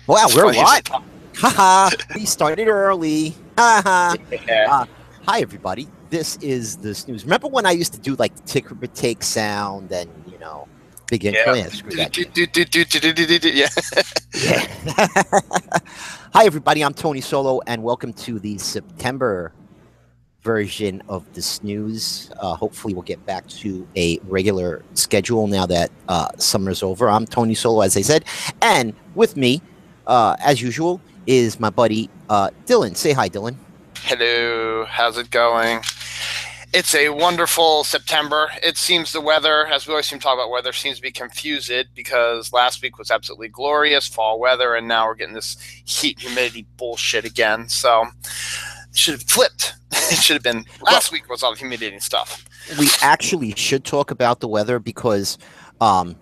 Wow, It's we're funny you live. say- Haha, we started early. Haha. Yeah. Hi, everybody. This is the snooze. Remember when I used to do like the ticker but take sound and, big intro? Yeah. Yeah, screw that. Yeah. Yeah. Hi, everybody. I'm Tony Solo, and welcome to the September version of the snooze. Hopefully, we'll get back to a regular schedule now that summer's over. I'm Tony Solo, as I said, and with me, as usual, is my buddy Dylan. Say hi, Dylan. Hello. How's it going? It's a wonderful September. It seems the weather, as we always seem to talk about weather, seems to be confused because last week was absolutely glorious fall weather, and now we're getting this heat humidity bullshit again. So it should have flipped. It should have been last week was all the humidity and stuff. We actually should talk about the weather because I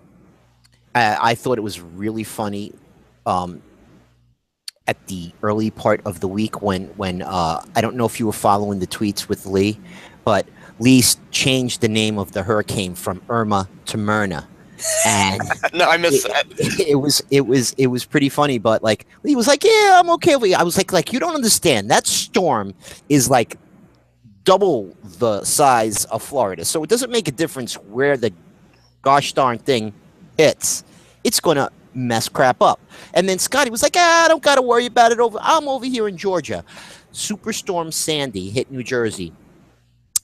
thought it was really funny at the early part of the week when I don't know if you were following the tweets with Lee, but Lee changed the name of the hurricane from Irma to Myrna, and No, I missed that. it was pretty funny. But like Lee was like, "Yeah, I'm okay with it." I was like you don't understand. That storm is like double the size of Florida, so it doesn't make a difference where the gosh darn thing hits. It's gonna mess crap up. And then Scotty was like, I don't gotta worry about it. I'm over here in Georgia. Superstorm Sandy hit New Jersey.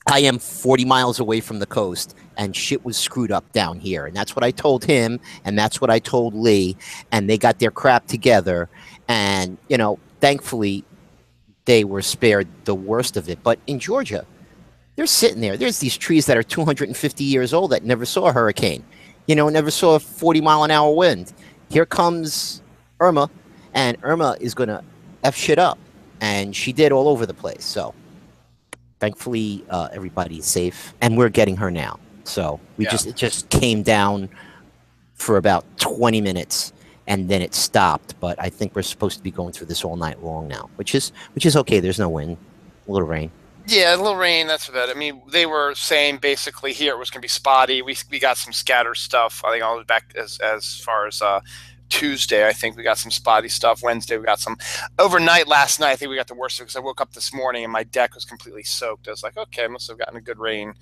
I am 40 miles away from the coast, and shit was screwed up down here. And that's what I told him, and that's what I told Lee, and they got their crap together. And, thankfully, they were spared the worst of it. But in Georgia, they're sitting there. There's these trees that are 250 years old that never saw a hurricane, never saw a 40-mile-an-hour wind. Here comes Irma, and Irma is going to F shit up. And she did all over the place. So thankfully, everybody's safe, and we're getting her now. So it just came down for about 20 minutes, and then it stopped. But I think we're supposed to be going through this all night long now, which is okay. There's no wind, a little rain. Yeah, a little rain. That's about it. I mean, they were saying basically here it was going to be spotty. We got some scattered stuff. I think I was back as far as Tuesday. I think we got some spotty stuff. Wednesday we got some. Overnight last night, I think we got the worst of it because I woke up this morning and my deck was completely soaked. I was like, okay, I must have gotten a good rain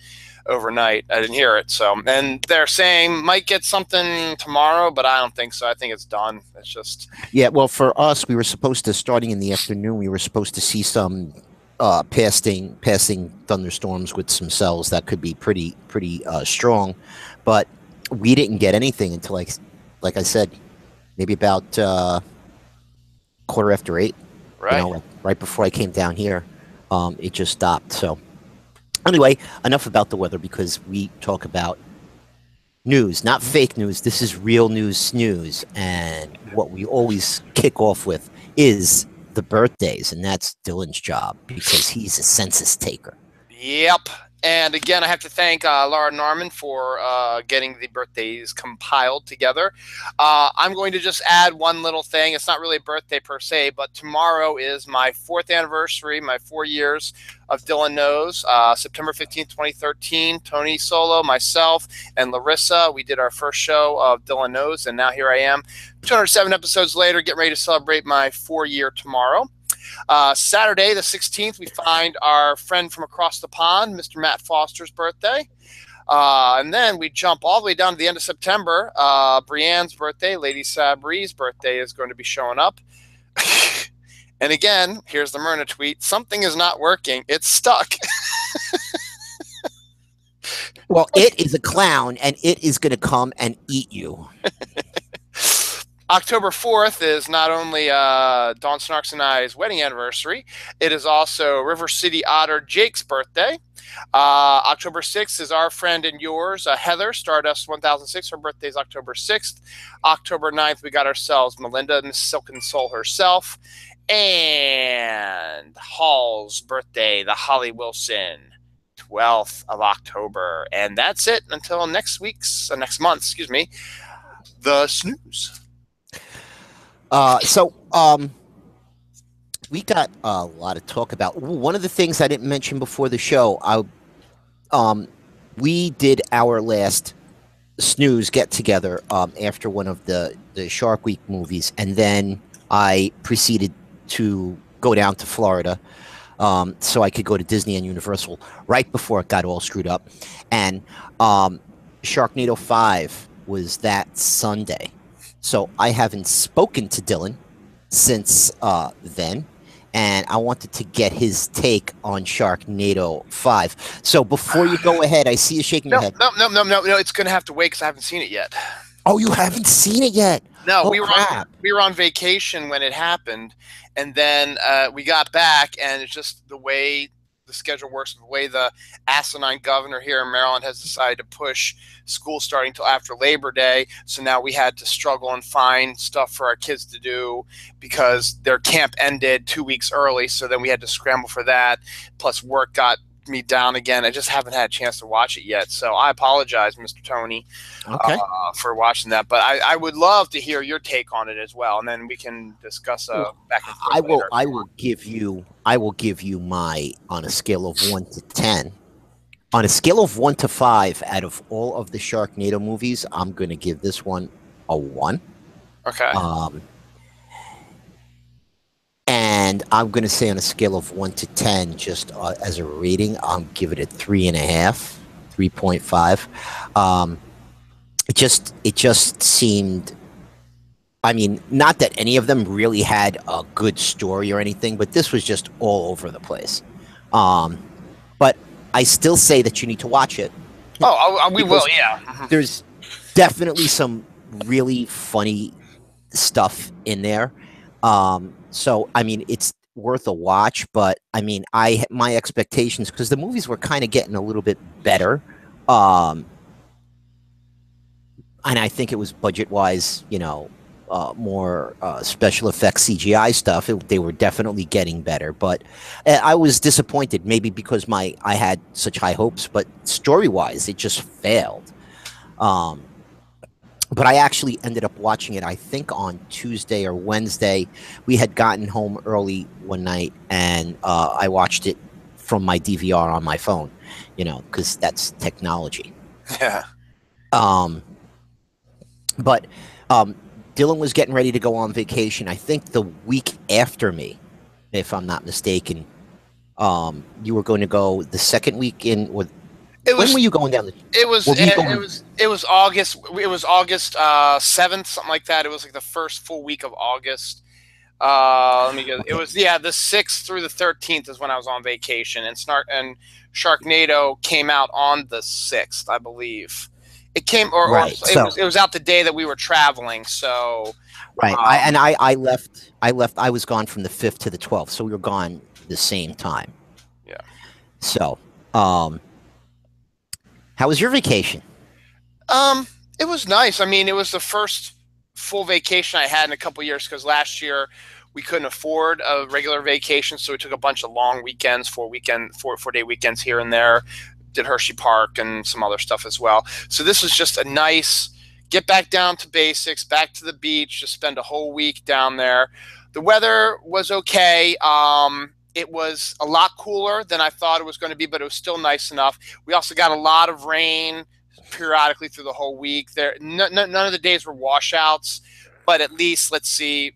overnight. I didn't hear it. So, and they're saying might get something tomorrow, but I don't think so. I think it's done. It's just well, for us, we were supposed to starting in the afternoon. We were supposed to see some passing thunderstorms with some cells that could be pretty strong, but we didn't get anything until like I said, maybe about 8:15. right. Right before I came down here, it just stopped. So anyway, enough about the weather because we talk about news, not fake news. This is real news snooze, and what we always kick off with is the birthdays, and that's Dylan's job because he's a census taker. Yep. And again, I have to thank Laura Norman for getting the birthdays compiled together. I'm going to just add one little thing. It's not really a birthday per se, but tomorrow is my 4th anniversary, my 4 years of Dylan Knows. September 15th, 2013, Tony Solo, myself, and Larissa, we did our first show of Dylan Knows, and now here I am, 207 episodes later, getting ready to celebrate my 4-year tomorrow. Saturday, the 16th, we find our friend from across the pond, Mr. Matt Foster's birthday. And then we jump all the way down to the end of September. Brienne's birthday, Lady Sabri's birthday is going to be showing up. And again, here's the Myrna tweet. Something is not working. It's stuck. Well, it is a clown, and it is going to come and eat you. October 4th is not only Dawn Snarks and I's wedding anniversary, it is also River City Otter Jake's birthday. October 6th is our friend and yours, Heather, Stardust 1006. Her birthday is October 6th. October 9th, we got ourselves Melinda, Miss Silken Soul herself. And Hall's birthday, the Holly Wilson, 12th of October. And that's it until next month, the snooze. We got a lot to talk about. One of the things I didn't mention before the show, we did our last snooze get together after one of the Shark Week movies, and then I proceeded to go down to Florida so I could go to Disney and Universal right before it got all screwed up. And um, Sharknado 5 was that Sunday. So I haven't spoken to Dylan since then. And I wanted to get his take on Sharknado 5. So before you go ahead, I see you shaking your No, head. no, no, no, no, no. It's gonna have to wait because I haven't seen it yet. Oh, you haven't seen it yet? No, Oh, crap. we were on vacation when it happened, and then we got back, and it's just the way the schedule works, the way the asinine governor here in Maryland has decided to push school starting till after Labor Day. So now we had to struggle and find stuff for our kids to do because their camp ended 2 weeks early. So then we had to scramble for that. Plus, work got me down again. I just haven't had a chance to watch it yet. So I apologize, Mr. Tony, Okay. for watching that. But I would love to hear your take on it as well, and then we can discuss back and forth later. I will give you my on a scale of 1 to 10. On a scale of 1 to 5, out of all of the Sharknado movies, I'm going to give this one a 1. Okay. And I'm going to say on a scale of 1 to 10, just as a rating, I'll give it a 3.5, 3.5. It just seemed. I mean, not that any of them really had a good story or anything, but this was just all over the place. But I still say that you need to watch it. We will, yeah. There's definitely some really funny stuff in there. So I mean, it's worth a watch. But I mean, my expectations, because the movies were kind of getting a little bit better. And I think it was budget wise, more special effects CGI stuff. They were definitely getting better, but I was disappointed. Maybe because I had such high hopes, but story wise, it just failed. But I actually ended up watching it, I think, on Tuesday or Wednesday. We had gotten home early one night, and I watched it from my DVR on my phone, because that's technology. Yeah. But Dylan was getting ready to go on vacation, I think the week after me, if I'm not mistaken. You were going to go the second week in with. When were you going down? It was August. It was August 7th, something like that. It was like the first full week of August. Let me get. Okay. It was the 6th through the 13th is when I was on vacation, and Sharknado came out on the 6th, I believe. It came, it was out the day that we were traveling. So, right. I left. I was gone from the 5th to the 12th, so we were gone the same time. Yeah. So, how was your vacation? It was nice. I mean, it was the first full vacation I had in a couple of years, because last year we couldn't afford a regular vacation, so we took a bunch of long weekends, 4-day weekends here and there. Did Hershey Park and some other stuff as well. So this was just a nice get back down to basics, back to the beach, just spend a whole week down there. The weather was okay. It was a lot cooler than I thought it was going to be, but it was still nice enough. We also got a lot of rain periodically through the whole week. None of the days were washouts, but at least, let's see,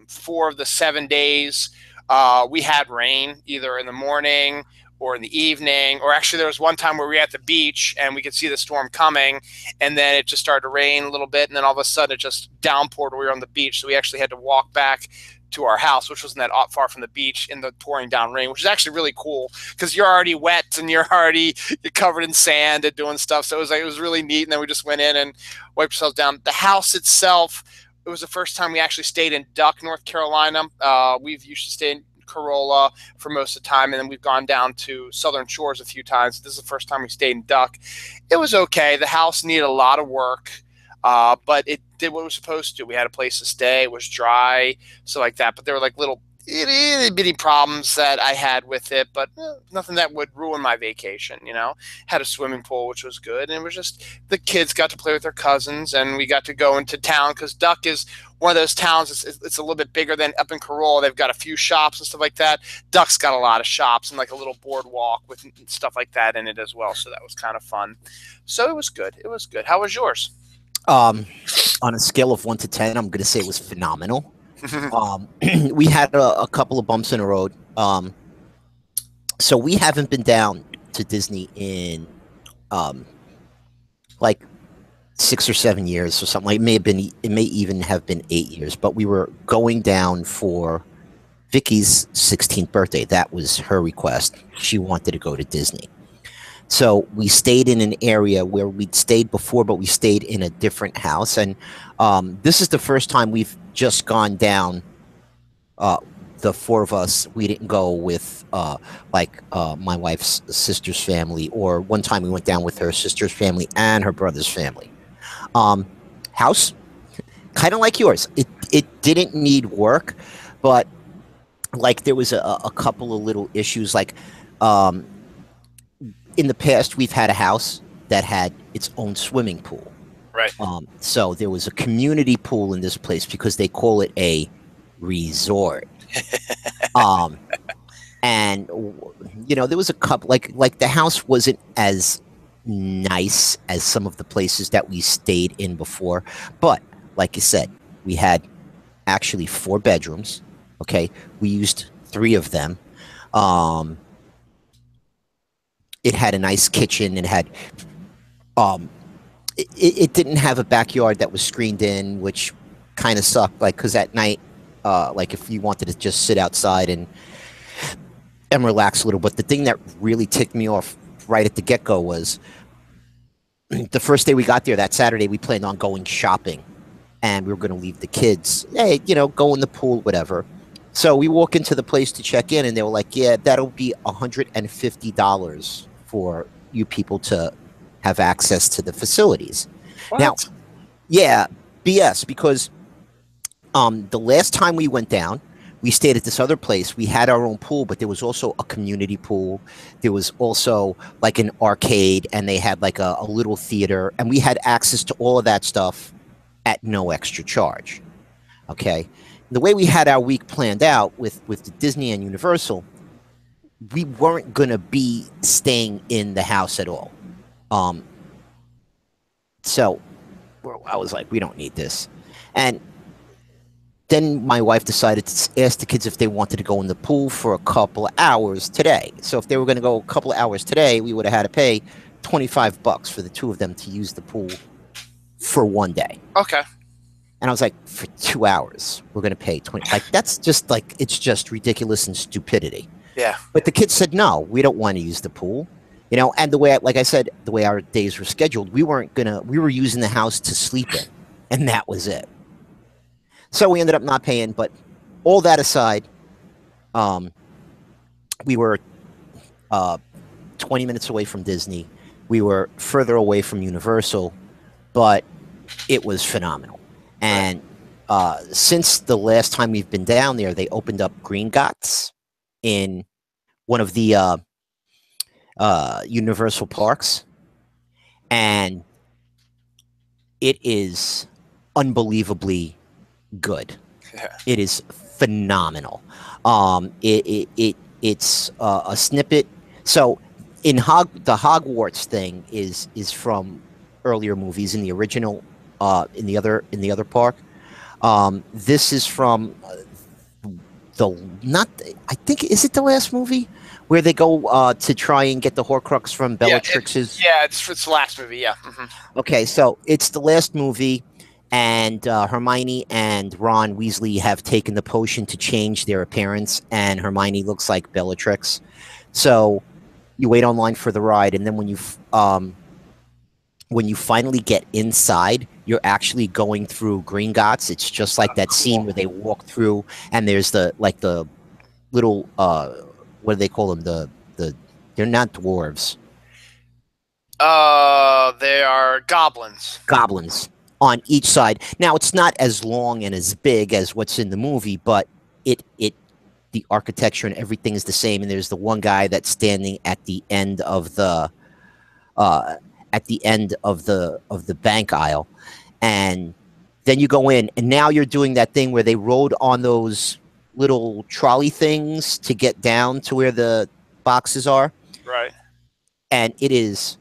4 of the 7 days we had rain, either in the morning or in the evening, or actually there was one time where we were at the beach and we could see the storm coming, and then it just started to rain a little bit, and then all of a sudden it just downpoured when we were on the beach, so we actually had to walk back to our house, which wasn't that far from the beach, in the pouring down rain, which is actually really cool because you're already wet and you're covered in sand and doing stuff. So it was really neat. And then we just went in and wiped ourselves down. The house itself, it was the first time we actually stayed in Duck, North Carolina. We've usually stayed in Corolla for most of the time, and then we've gone down to Southern Shores a few times. This is the first time we stayed in Duck. It was okay. The house needed a lot of work. But it did what it was supposed to. We had a place to stay. It was dry, so like that. But there were like little itty bitty problems that I had with it, but nothing that would ruin my vacation. Had a swimming pool, which was good, and it was just the kids got to play with their cousins, and we got to go into town because Duck is one of those towns. It's a little bit bigger than up in Corolla. They've got a few shops and stuff like that. Duck's got a lot of shops and like a little boardwalk with stuff like that in it as well. So that was kind of fun. So it was good. It was good. How was yours? On a scale of 1 to 10, I'm going to say it was phenomenal. Um, we had a couple of bumps in the road. So we haven't been down to Disney in um, like 6 or 7 years or something. Like it may even have been 8 years. But we were going down for Vicky's 16th birthday. That was her request. She wanted to go to Disney. So we stayed in an area where we'd stayed before, but we stayed in a different house. And this is the first time we've just gone down. Uh, the four of us, we didn't go with my wife's sister's family, or one time we went down with her sister's family and her brother's family. Um, House, kind of like yours. It didn't need work, but like there was a couple of little issues. Like um, in the past, we've had a house that had its own swimming pool. Right. So there was a community pool in this place because they call it a resort. Um, and there was a couple like the house wasn't as nice as some of the places that we stayed in before, but like you said, we had actually 4 bedrooms. Okay, we used 3 of them. Um, it had a nice kitchen. It had um, it didn't have a backyard that was screened in, which kind of sucked. Like, because at night, like if you wanted to just sit outside and relax a little. But the thing that really ticked me off right at the get go was the first day we got there. That Saturday, we planned on going shopping, and we were going to leave the kids. Hey, go in the pool, whatever. So we walk into the place to check in, and they were like, "Yeah, that'll be $150 for you people to have access to the facilities." Now, What? yeah, BS, because the last time we went down, we stayed at this other place. We had our own pool, but there was also a community pool. There was also like an arcade, and they had like a little theater, and we had access to all of that stuff at no extra charge. Okay. The way we had our week planned out with the Disney and Universal, we weren't going to be staying in the house at all. Um, so I was like, we don't need this. And then my wife decided to ask the kids if they wanted to go in the pool for a couple of hours today. So if they were going to go a couple of hours today, we would have had to pay $25 for the two of them to use the pool for one day. Okay. And I was like, for 2 hours, we're going to pay 20. Like, that's just like, it's just ridiculous and stupidity. Yeah. But the kids said, no, we don't want to use the pool. And the way, like I said, the way our days were scheduled, we were using the house to sleep in. And that was it. So we ended up not paying. But all that aside, um, we were 20 minutes away from Disney. We were further away from Universal, but it was phenomenal. And since the last time we've been down there, they opened up Green Gots in one of the Universal parks, and it is unbelievably good. Yeah. It is phenomenal. It's a snippet. So the Hogwarts thing is from earlier movies in the original in the other park. This is from the not I think is it the last movie where they go to try and get the Horcrux from Bellatrix's. It's the last movie. Yeah. Okay, so it's the last movie, and Hermione and Ron Weasley have taken the potion to change their appearance, and Hermione looks like Bellatrix. So you wait online for the ride, and then when you finally get inside, you're actually going through Green Gots. It's just like that scene where they walk through, and there's the little what do they call them? They're not dwarves. They are goblins. Goblins on each side. Now it's not as long and as big as what's in the movie, but the architecture and everything is the same. And there's the one guy that's standing at the end of the bank aisle, and then you go in, and now you're doing that thing where they rode on those little trolley things to get down to where the boxes are, Right. and it is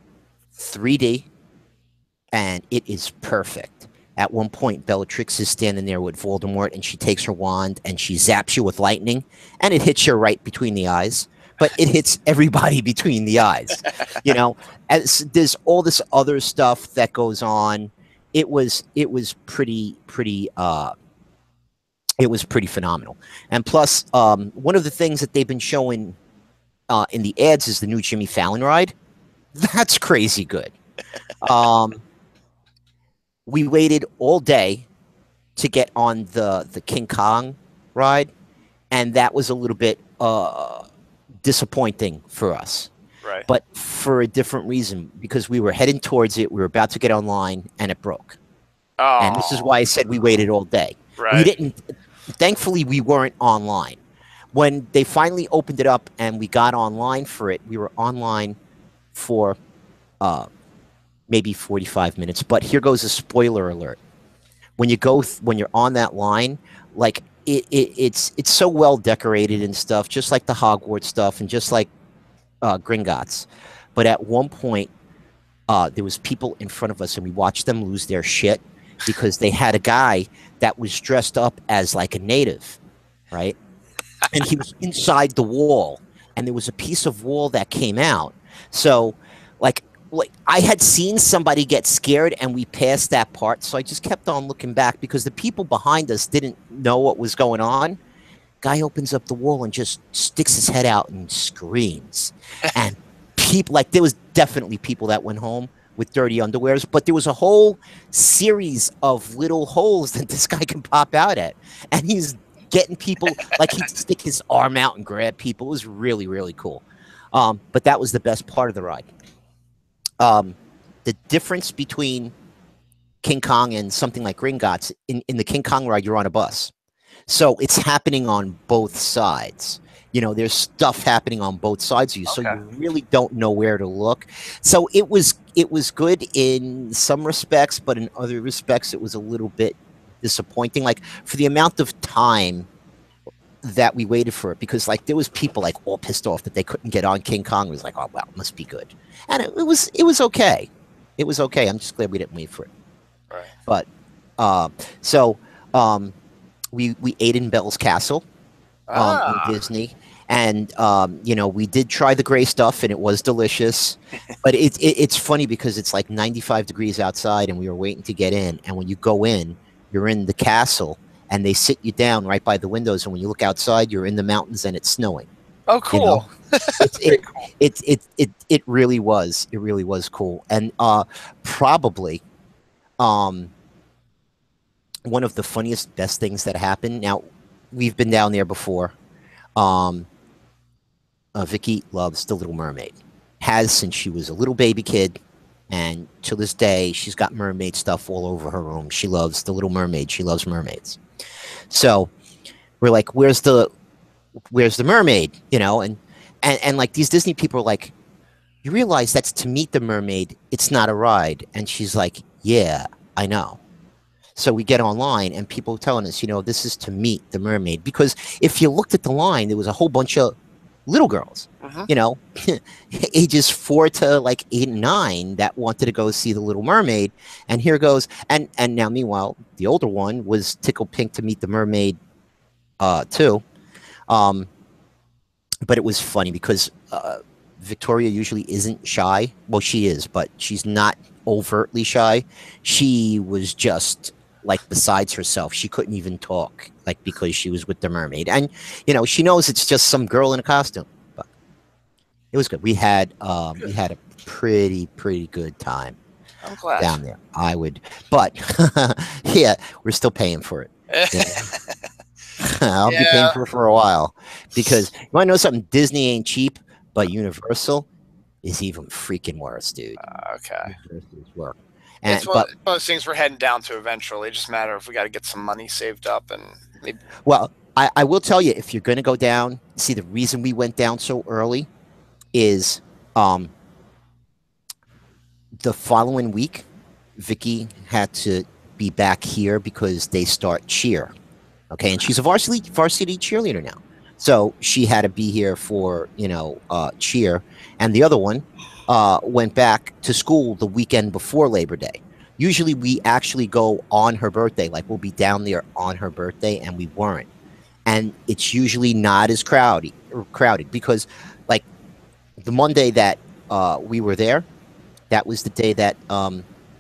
3D, and it is perfect. At one point, Bellatrix is standing there with Voldemort, and she takes her wand and she zaps you with lightning, and it hits you right between the eyes. But it hits everybody between the eyes, you know. As there's all this other stuff that goes on. It was pretty phenomenal. And plus, one of the things that they've been showing in the ads is the new Jimmy Fallon ride. That's crazy good. Um, we waited all day to get on the King Kong ride, and that was a little bit disappointing for us. Right. But for a different reason, because we were heading towards it, we were about to get online, and it broke. And this is Oh, why I said we waited all day. We right. didn't. Thankfully, we weren't online. When they finally opened it up and we got online for it, we were online for uh, maybe 45 minutes. But here goes a spoiler alert. When you when you're on that line, like it's so well decorated and stuff, just like the Hogwarts stuff and just like Gringotts. But at one point, there was people in front of us, and we watched them lose their shit because they had a guy that was dressed up as like a native, right? And he was inside the wall, and there was a piece of wall that came out. So, like I had seen somebody get scared, and we passed that part. So I just kept on looking back because the people behind us didn't know what was going on. Guy opens up the wall and just sticks his head out and screams. And people, like, there was definitely people that went home with dirty underwears, but there was a whole series of little holes that this guy can pop out at. And he's getting people, like, he'd stick his arm out and grab people. It was really, really cool. But that was the best part of the ride. The difference between King Kong and something like Gringotts, in the King Kong ride, you're on a bus. So it's happening on both sides. You know, there's stuff happening on both sides of you, so Okay. you really don't know where to look. So it was good in some respects, but in other respects, it was a little bit disappointing. Like for the amount of time that we waited for it, because like there was people like all pissed off that they couldn't get on King Kong. It was like, oh well, it must be good, and it was okay. It was okay. I'm just glad we didn't wait for it. Right. But so we ate in Bell's Castle in Ah. Disney, and you know, we did try the gray stuff, and it was delicious. But it's funny because it's like 95 degrees outside, and we were waiting to get in. And when you go in, you're in the castle, and they sit you down right by the windows. And when you look outside, you're in the mountains, and it's snowing. Oh, You know, cool. it's Very it cool. it really was cool, and probably um one of the funniest, best things that happened. Now, we've been down there before. Um, Vicky loves The Little Mermaid. Has since she was a little baby kid, and to this day, she's got mermaid stuff all over her room. She loves The Little Mermaid. She loves mermaids. So we're like, "Where's the mermaid?" You know, and like these Disney people are like, "You realize that's to meet the mermaid. It's not a ride." And she's like, "Yeah, I know." So we get online, and people telling us, you know, this is to meet the mermaid. Because if you looked at the line, there was a whole bunch of little girls, Hmm. you know, ages 4 to like 8 and 9 that wanted to go see the Little Mermaid. And here goes, and now meanwhile, the older one was tickled pink to meet the mermaid too. Um, but it was funny because Victoria usually isn't shy. Well, she is, but she's not overtly shy. She was just like besides herself. She couldn't even talk, like because she was with the mermaid, and you know she knows it's just some girl in a costume. But it was good. We Good. had a pretty good time I'm glad. down there. I would, but yeah, we're still paying for it. You know? I'll be paying Yeah. for a while because you want to know something? Disney ain't cheap, but Universal is even freaking worse, dude. Okay. Universal is worse. It's And but one of those things we're heading down to eventually. It just matter if we got to get some money saved up and maybe. well, I will tell you if you're going to go down. See, the reason we went down so early is um, the following week, Vicky had to be back here because they start cheer. Okay, and she's a varsity cheerleader now, so she had to be here for cheer. And the other one went back to school the weekend before Labor Day. Usually we actually go on her birthday, like we'll be down there on her birthday, and we weren't. And it's usually not as crowded because, like, the Monday that we were there, that was the day that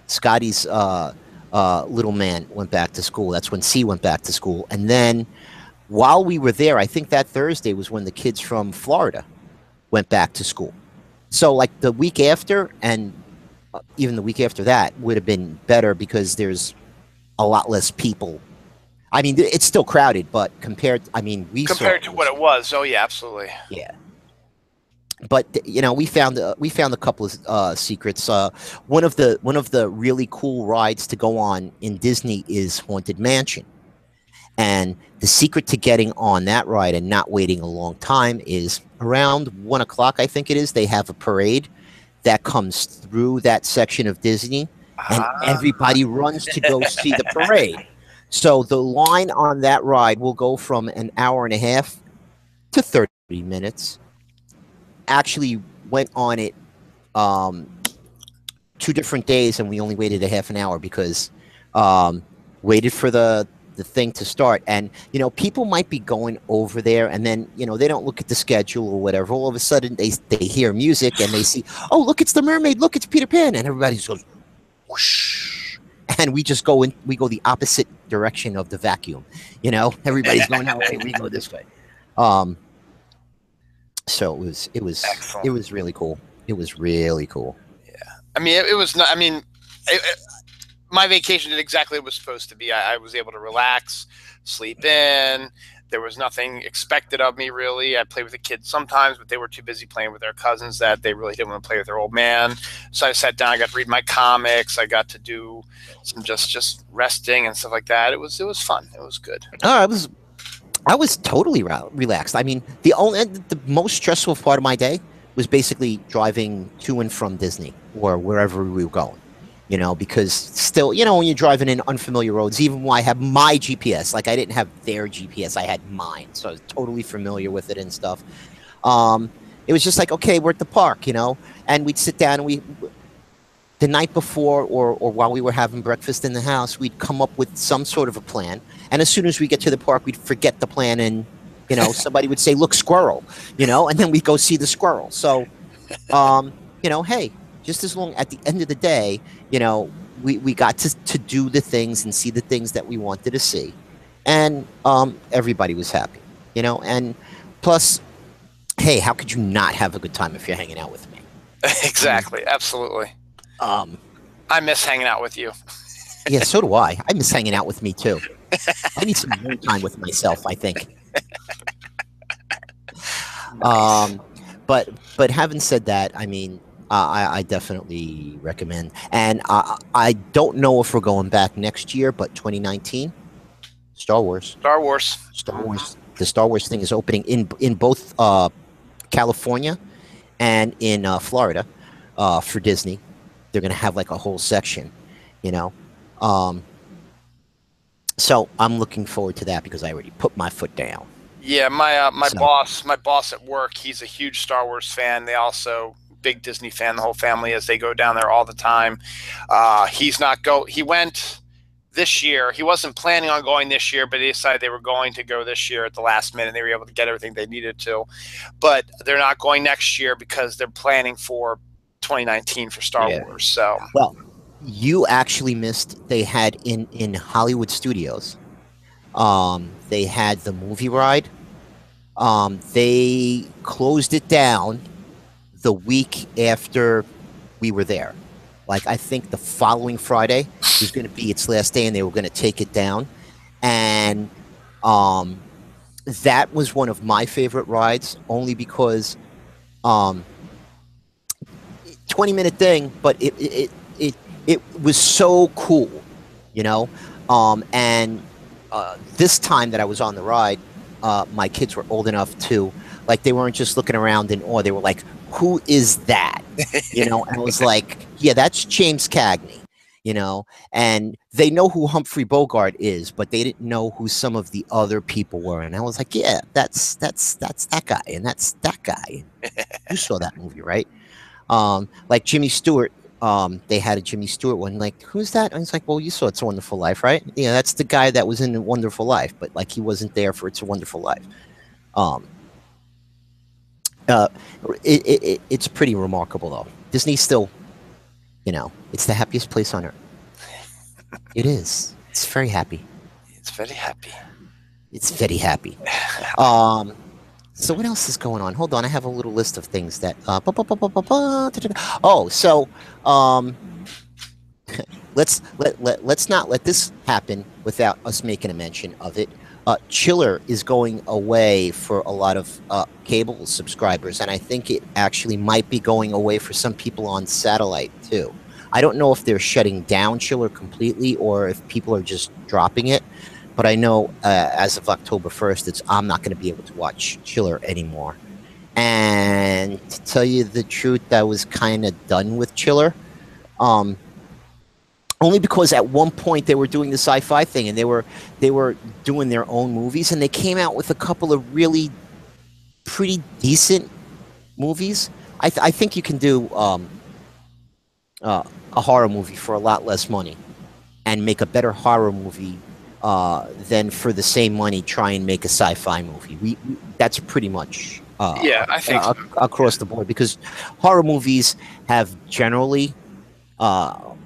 Scotty's little man went back to school. That's when C went back to school. And then while we were there, I think that Thursday was when the kids from Florida went back to school. So, like, the week after and even the week after that would have been better because there's a lot less people. I mean, it's still crowded, but compared, I mean, compared to what it was. Oh yeah, absolutely. Yeah. But you know, we found a couple of secrets. One of the really cool rides to go on in Disney is Haunted Mansion, and the secret to getting on that ride and not waiting a long time is around 1 o'clock. I think it is. They have a parade that comes through that section of Disney, and everybody runs to go see the parade. So the line on that ride will go from an hour and a half to 30 minutes. Actually went on it um, 2 different days, and we only waited a half an hour because waited for the thing to start. And you know, people might be going over there, and then you know they don't look at the schedule or whatever. All of a sudden, they hear music and they see, oh look, it's the mermaid, look, it's Peter Pan, and everybody just goes whoosh, and we just go in. We go the opposite direction of the vacuum. You know, everybody's going that way, we go this way. So Excellent. it was really cool. It was really cool. I mean, it was not. I mean, my vacation did exactly what it was supposed to be. I was able to relax, sleep in. There was nothing expected of me, really. I played with the kids sometimes, but they were too busy playing with their cousins that they really didn't want to play with their old man. So I sat down. I got to read my comics. I got to do some just resting and stuff like that. It was fun. It was good. Oh, I was totally relaxed. I mean, the most stressful part of my day was basically driving to and from Disney or wherever we were going. You know, because still, you know, when you're driving in unfamiliar roads, even when I have my GPS, like I didn't have their GPS, I had mine, so I was totally familiar with it and stuff. It was just like, okay, we're at the park, you know, and we'd sit down and the night before or while we were having breakfast in the house, we'd come up with some sort of a plan. And as soon as we get to the park, we'd forget the plan, and you know, somebody would say, "Look, squirrel," you know, and then we'd go see the squirrel. So, you know, hey, just as long at the end of the day, you know, we got to do the things and see the things that we wanted to see, and everybody was happy, you know. And plus, hey, how could you not have a good time if you're hanging out with me? Exactly. Absolutely. I miss hanging out with you. Yeah, so do I. I miss hanging out with me too. I need some more time with myself, I think. But having said that, I mean, I definitely recommend. And I don't know if we're going back next year, but 2019, Star Wars. Star Wars. Star Wars. The Star Wars thing is opening in both California and in Florida for Disney. They're going to have like a whole section, you know. So I'm looking forward to that because I already put my foot down. Yeah, my boss at work, he's a huge Star Wars fan. They also big Disney fan. The whole family is. They go down there all the time. He went this year. He wasn't planning on going this year, but they decided they were going to go this year at the last minute. They were able to get everything they needed to, but they're not going next year because they're planning for 2019 for Star Wars. So well, you actually missed. They had in Hollywood Studios. They had the movie ride. They closed it down the week after we were there. Like, I think the following Friday was going to be its last day, and they were going to take it down. And that was one of my favorite rides, only because 20-minute thing, but it was so cool, you know. And this time that I was on the ride, my kids were old enough to, like, they weren't just looking around in awe. They were like, "Who is that?" You know, and I was like, "Yeah, that's James Cagney." You know, and they know who Humphrey Bogart is, but they didn't know who some of the other people were. And I was like, "Yeah, that's that guy, and that's that guy." You saw that movie, right? Like Jimmy Stewart they had a Jimmy Stewart one. Like, who's that? And it's like, well, you saw It's a Wonderful Life, right? Yeah, that's the guy that was in A Wonderful Life, but like he wasn't there for It's a Wonderful Life. Um, uh, it's pretty remarkable though. Disney still, it's the happiest place on earth. It is. It's very happy. It's very happy. It's very happy. Um, so what else is going on? Hold on, I have a little list of things that. Oh, so um, let's not let this happen without us making a mention of it. Chiller is going away for a lot of cable subscribers, and I think it actually might be going away for some people on satellite too. I don't know if they're shutting down Chiller completely or if people are just dropping it, but I know as of October 1st, I'm not going to be able to watch Chiller anymore. And to tell you the truth, I was kind of done with Chiller. Um, Only because at one point they were doing the sci-fi thing and they were doing their own movies, and they came out with a couple of really pretty decent movies. I think you can do a horror movie for a lot less money and make a better horror movie than for the same money try and make a sci-fi movie. That's pretty much Yeah, I think so. across the board, because horror movies have generally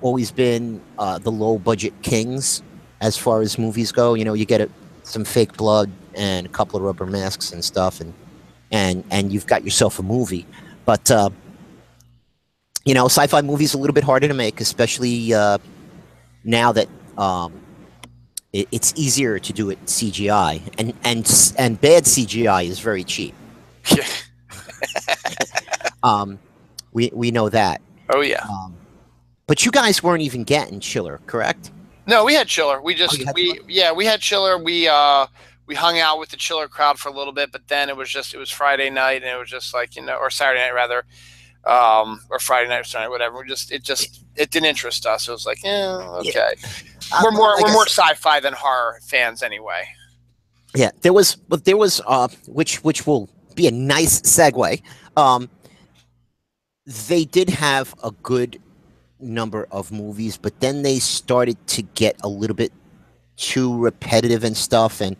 always been the low budget kings as far as movies go. You get some fake blood and a couple of rubber masks and stuff, and you've got yourself a movie. But sci-fi movies a little bit harder to make, especially now that it's easier to do it CGI, and bad CGI is very cheap. Yeah. We know that. Oh yeah. But you guys weren't even getting Chiller, correct? No, we had Chiller. We Oh, just you had we Chiller? yeah we had Chiller. We hung out with the Chiller crowd for a little bit, but then it was Friday night, and it was just like, or Saturday night rather, or Friday night or Saturday, whatever. It didn't interest us. It was like, yeah, Yeah. okay. We're more Like I we're more said, sci-fi than horror fans anyway. yeah. There was which will be a nice segue. Um, they did have a good number of movies, but then they started to get a little bit too repetitive and stuff. And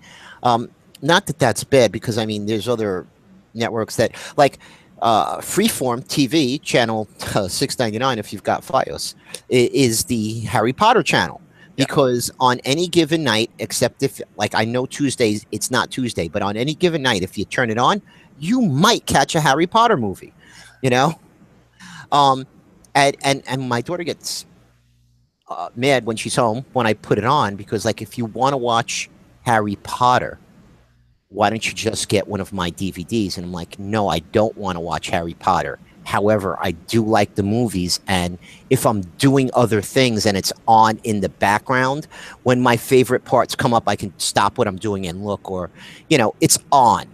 not that that's bad, because I mean, there's other networks that like Freeform TV channel 699, if you've got FiOS, is the Harry Potter channel. Yeah. Because on any given night, except if, like, I know Tuesdays, it's not Tuesday, but on any given night, if you turn it on, you might catch a Harry Potter movie, you know? Um, and my daughter gets mad when she's home when I put it on, because, like, if you want to watch Harry Potter, why don't you just get one of my DVDs? And I'm like, no, I don't want to watch Harry Potter. However, I do like the movies, and if I'm doing other things and it's on in the background, when my favorite parts come up, I can stop what I'm doing and look, or, it's on.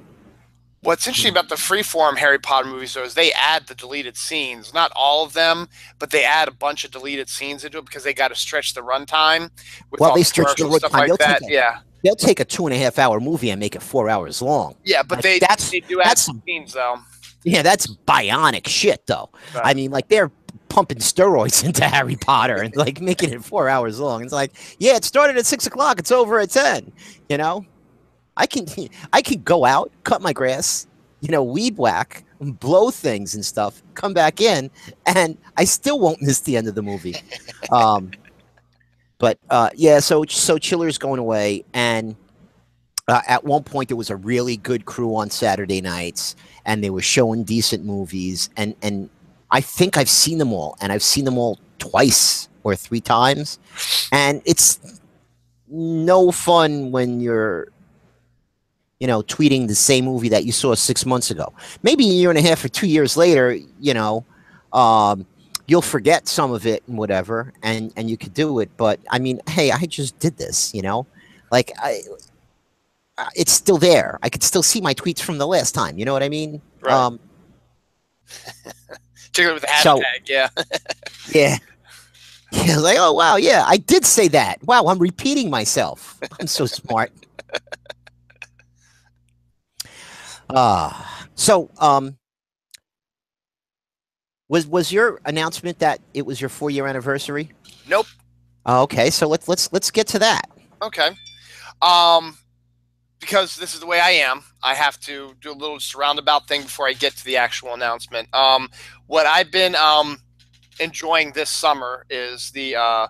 What's interesting about the Freeform Harry Potter movies, though, is they add the deleted scenes. Not all of them, but they add a bunch of deleted scenes into it because they got to stretch the runtime with Well, all they the stretch the commercial stuff runtime. like that. Yeah, They'll take a 2.5 hour movie and make it 4 hours long. yeah, but Like, they do add that's some scenes though. yeah, that's bionic shit, though. But, I mean, like, they're pumping steroids into Harry Potter and, like, making it 4 hours long. It's like, yeah, it started at 6 o'clock. It's over at 10. You know, I can I can go out, cut my grass, weed whack, blow things and stuff, come back in, and I still won't miss the end of the movie. Um, but yeah, so Chiller's going away, and at one point there was a really good crew on Saturday nights, and they were showing decent movies, and I think I've seen them all, and I've seen them all twice or three times, and it's no fun when you're tweeting the same movie that you saw 6 months ago. Maybe a year and a half or 2 years later, um, you'll forget some of it and whatever, and you could do it. But I mean, hey, I just did this, like it's still there. I could still see my tweets from the last time. You know what I mean? right. Particularly with the hashtag, So yeah. yeah, yeah. Like, oh wow, yeah, I did say that. Wow, I'm repeating myself. I'm so smart. So Was your announcement that it was your 4-year anniversary? Nope. Okay, so let's get to that. Okay. Because this is the way I am, I have to do a little roundabout thing before I get to the actual announcement. What I've been enjoying this summer is the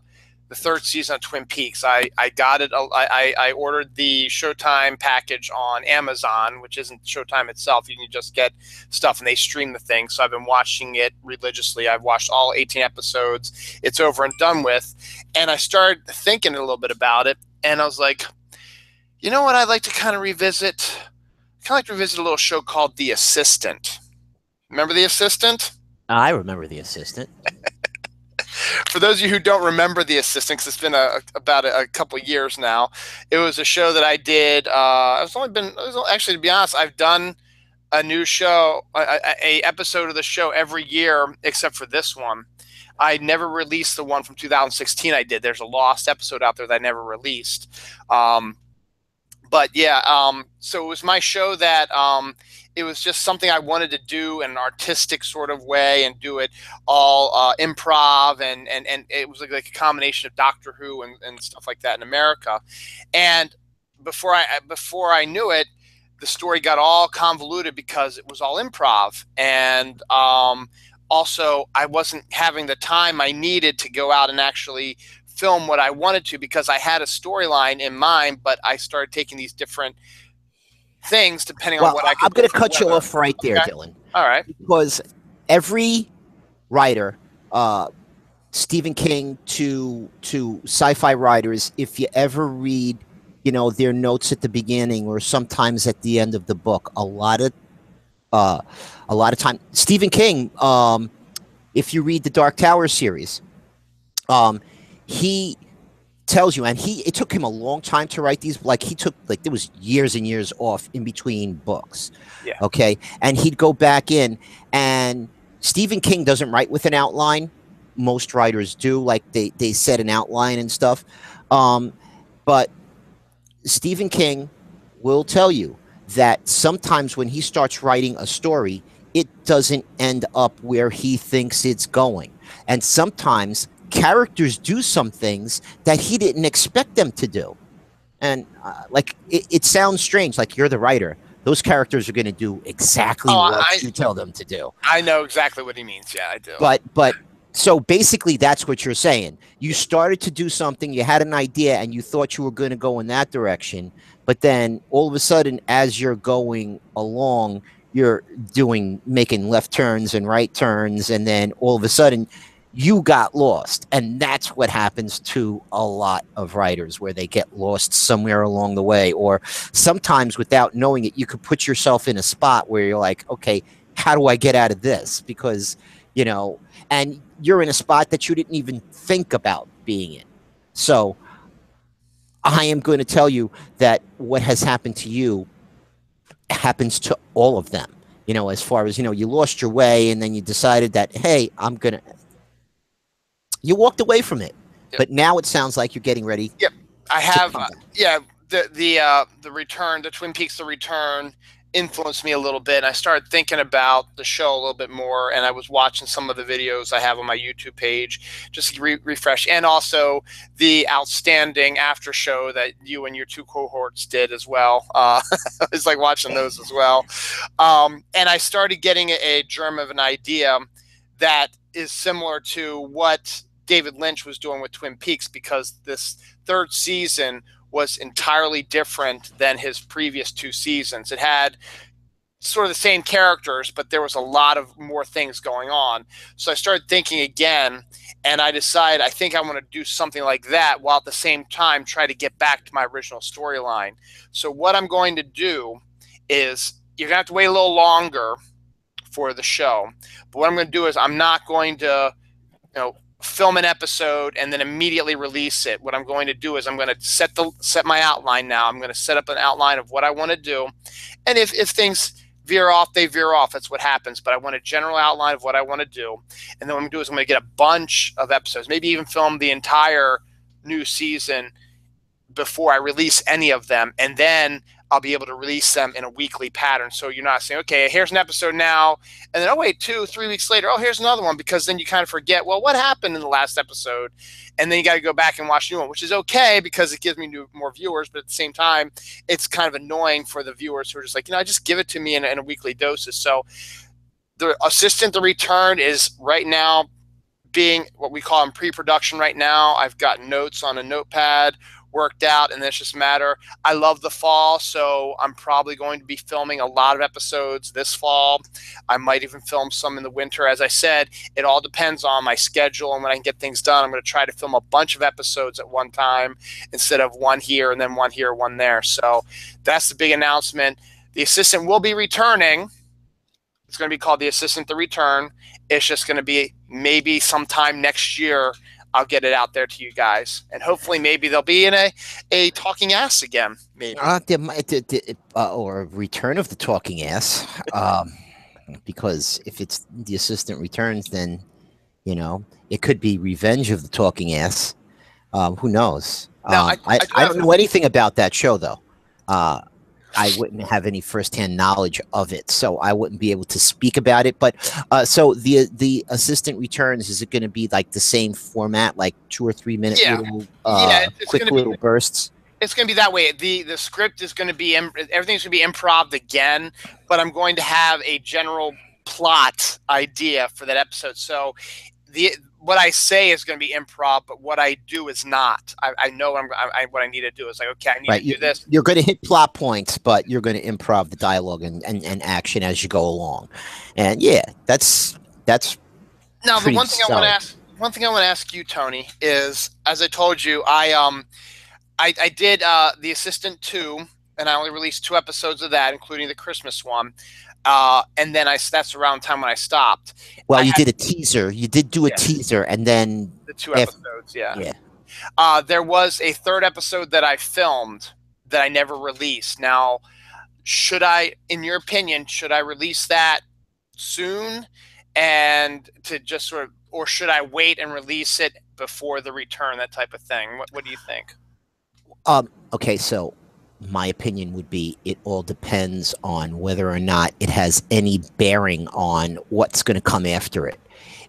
third season of Twin Peaks. I got it. I ordered the Showtime package on Amazon, which isn't Showtime itself. You can just get stuff, and they stream the thing. So I've been watching it religiously. I've watched all 18 episodes. It's over and done with. And I started thinking a little bit about it, and I was like, you know what I'd like to kind of revisit? I kind of like to revisit a little show called The Assistant. Remember The Assistant? I remember The Assistant. For those of you who don't remember The Assistant, because it's been about a couple years now, it was a show that I did. Actually, to be honest, I've done a new show, a episode of the show every year except for this one. I never released the one from 2016 I did. There's a lost episode out there that I never released. But yeah, so it was my show that it was just something I wanted to do in an artistic sort of way and do it all improv, and it was like a combination of Doctor Who and stuff like that in America. And before I knew it, the story got all convoluted because it was all improv, and also I wasn't having the time I needed to go out and actually film what I wanted to, because I had a storyline in mind, but I started taking these different things depending on what I could. I'm going to cut you off right there, okay. Dylan. All right. Because every writer, Stephen King to sci-fi writers, if you ever read, their notes at the beginning or sometimes at the end of the book, a lot of time, Stephen King, if you read the Dark Tower series, he tells you, and it took him a long time to write these. There was years and years off in between books. Yeah. Okay. And he'd go back in, and Stephen King doesn't write with an outline. Most writers do, like they set an outline and stuff. But Stephen King will tell you that sometimes when he starts writing a story, it doesn't end up where he thinks it's going. And sometimes characters do some things that he didn't expect them to do. And it sounds strange, like you're the writer. Those characters are going to do exactly what you tell them to do. I know exactly what he means. Yeah, I do. But so basically that's what you're saying. You started to do something, you had an idea, and you thought you were going to go in that direction. But then all of a sudden, as you're going along, you're making left turns and right turns. And then all of a sudden, you got lost. And that's what happens to a lot of writers, where they get lost somewhere along the way. Or sometimes without knowing it, you could put yourself in a spot where you're like, okay, how do I get out of this? Because, and you're in a spot that you didn't even think about being in. So I am going to tell you that what has happened to you happens to all of them. As far as, you lost your way, and then you decided that, hey, you walked away from it. Yep. But now it sounds like you're getting ready. Yep. I have, the return, the Twin Peaks, The Return influenced me a little bit. And I started thinking about the show a little bit more, and I was watching some of the videos I have on my YouTube page just to refresh, and also the outstanding after show that you and your two cohorts did as well. I was like watching those as well. And I started getting a germ of an idea that is similar to what David Lynch was doing with Twin Peaks, because this third season was entirely different than his previous two seasons. It had sort of the same characters, but there was a lot of more things going on. So I started thinking again, and I decided I think I want to do something like that, while at the same time try to get back to my original storyline. So what I'm going to do is, you're going to have to wait a little longer for the show. But what I'm going to do is, I'm not going to, film an episode and then immediately release it. What I'm going to do is, I'm going to set my outline now. I'm going to set up an outline of what I want to do. And if things veer off, they veer off. That's what happens. But I want a general outline of what I want to do. And then what I'm going to do is, I'm going to get a bunch of episodes, maybe even film the entire new season before I release any of them. And then I'll be able to release them in a weekly pattern. So you're not saying, okay, here's an episode now, and then, oh, wait, 2-3 weeks later, oh, here's another one, because then you kind of forget, well, what happened in the last episode? And then you got to go back and watch a new one, which is okay because it gives me more viewers. But at the same time, it's kind of annoying for the viewers who are just like, just give it to me in a weekly doses. So the assistant, the return is right now being what we call in pre-production right now. I've got notes on a notepad worked out, and it's just a matter. I love the fall, so I'm probably going to be filming a lot of episodes this fall. I might even film some in the winter. As I said, it all depends on my schedule and when I can get things done. I'm going to try to film a bunch of episodes at one time instead of one here and then one here, one there. So that's the big announcement. The assistant will be returning. It's going to be called The Assistant The Return. It's just going to be maybe sometime next year. I'll get it out there to you guys, and hopefully maybe they'll be in a talking ass again, maybe. Or a return of the talking ass, because if it's the assistant returns, then it could be revenge of the talking ass. Who knows? Now, I don't know anything about that show, though. I wouldn't have any firsthand knowledge of it, so I wouldn't be able to speak about it. But so the assistant returns, is it going to be like the same format, like 2 or 3 minute little quick little bursts? It's going to be that way. The script is going to be everything's going to be improv again, but I'm going to have a general plot idea for that episode. So what I say is going to be improv, but what I do is not. I know what I need to do is like, okay, I need to do this. You're going to hit plot points, but you're going to improv the dialogue and action as you go along. And yeah, that's now the one thing I want to ask. One thing I want to ask you, Tony, is, as I told you, I did The Assistant 2, and I only released 2 episodes of that, including the Christmas one. And then that's around the time when I stopped. Well, you did a teaser. You did do a teaser, and then the 2 episodes. Yeah. There was a 3rd episode that I filmed that I never released. Now, in your opinion, should I release that soon, and to just sort of, or should I wait and release it before the return? That type of thing. What do you think? Okay, so my opinion would be it all depends on whether or not it has any bearing on what's going to come after it.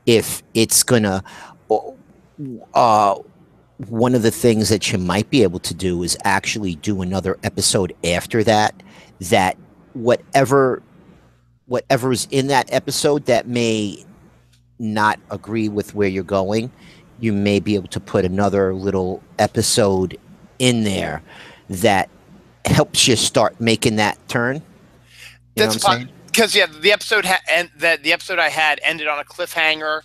If it's going to, one of the things that you might be able to do is actually do another episode after that, that whatever is in that episode that may not agree with where you're going, you may be able to put another little episode in there that helps you start making that turn. That's fine, because the episode the episode I had ended on a cliffhanger,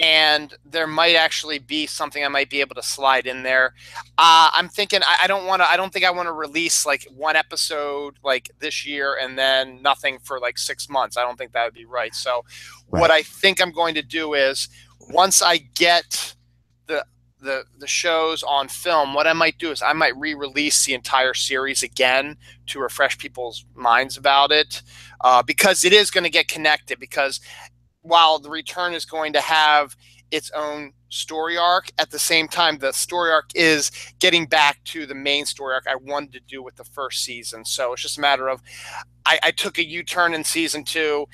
and there might actually be something I might be able to slide in there. I'm thinking I don't think I want to release like 1 episode like this year and then nothing for like 6 months. I don't think that would be right. So what I think I'm going to do is, once I get the shows on film, what I might do is I might re-release the entire series again to refresh people's minds about it, because it is going to get connected. Because while the return is going to have its own story arc, at the same time the story arc is getting back to the main story arc I wanted to do with the first season. So it's just a matter of I took a U-turn in season 2,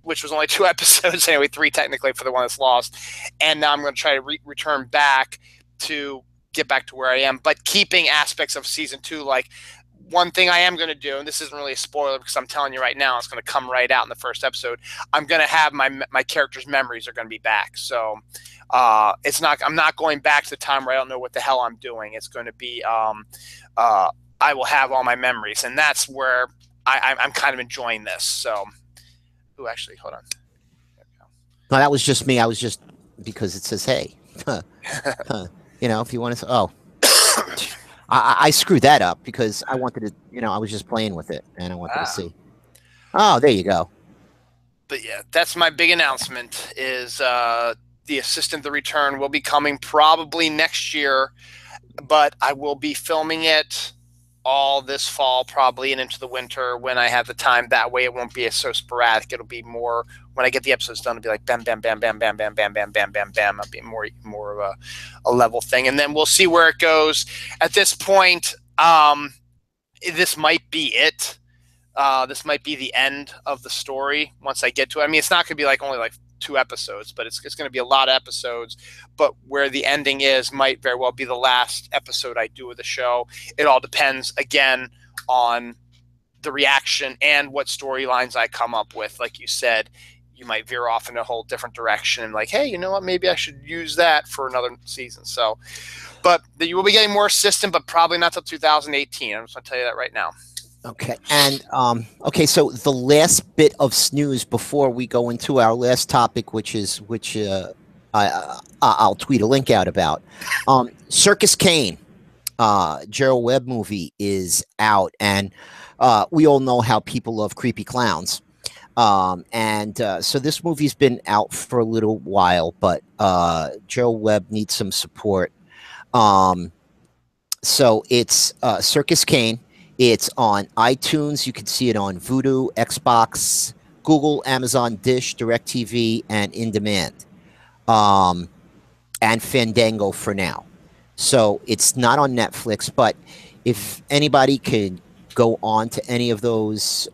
which was only 2 episodes anyway, 3 technically for the one that's lost, and now I'm going to try to return back to get back to where I am, but keeping aspects of season 2. Like, one thing I am going to do, and this isn't really a spoiler because I'm telling you right now, it's going to come right out in the first episode. I'm going to have my characters' memories are going to be back. So I'm not going back to the time where I don't know what the hell I'm doing. It's going to be I will have all my memories, and that's where I'm kind of enjoying this. So, actually, hold on. There we go. No, that was just me. I was just, because it says, hey. If you want to, I screwed that up because I wanted to, I was just playing with it and I wanted to see. Oh, there you go. But yeah, that's my big announcement is The Assistant The Return will be coming probably next year, but I will be filming it all this fall probably and into the winter when I have the time. That way it won't be so sporadic. It'll be more, when I get the episodes done, it'll be like bam, bam, bam, bam, bam, bam, bam, bam, bam, bam, bam. It'll be more of a level thing. And then we'll see where it goes. At this point, this might be it. This might be the end of the story once I get to it. I mean, it's not going to be like only like 2 episodes, but it's going to be a lot of episodes. But where the ending is might very well be the last episode I do of the show. It all depends, again, on the reaction and what storylines I come up with. Like you said, you might veer off in a whole different direction and like, hey, you know what? Maybe I should use that for another season. So, but you will be getting more assistant, but probably not till 2018. I'm just going to tell you that right now. Okay, and okay, so the last bit of snooze before we go into our last topic, which I'll tweet a link out about. Circus Kane, Gerald Webb movie is out, and we all know how people love creepy clowns. So this movie's been out for a little while, but Gerald Webb needs some support. So it's Circus Kane. It's on iTunes. You can see it on Vudu, Xbox, Google, Amazon, Dish, DirecTV, and In Demand, and Fandango for now. So it's not on Netflix, but if anybody could go on to any of those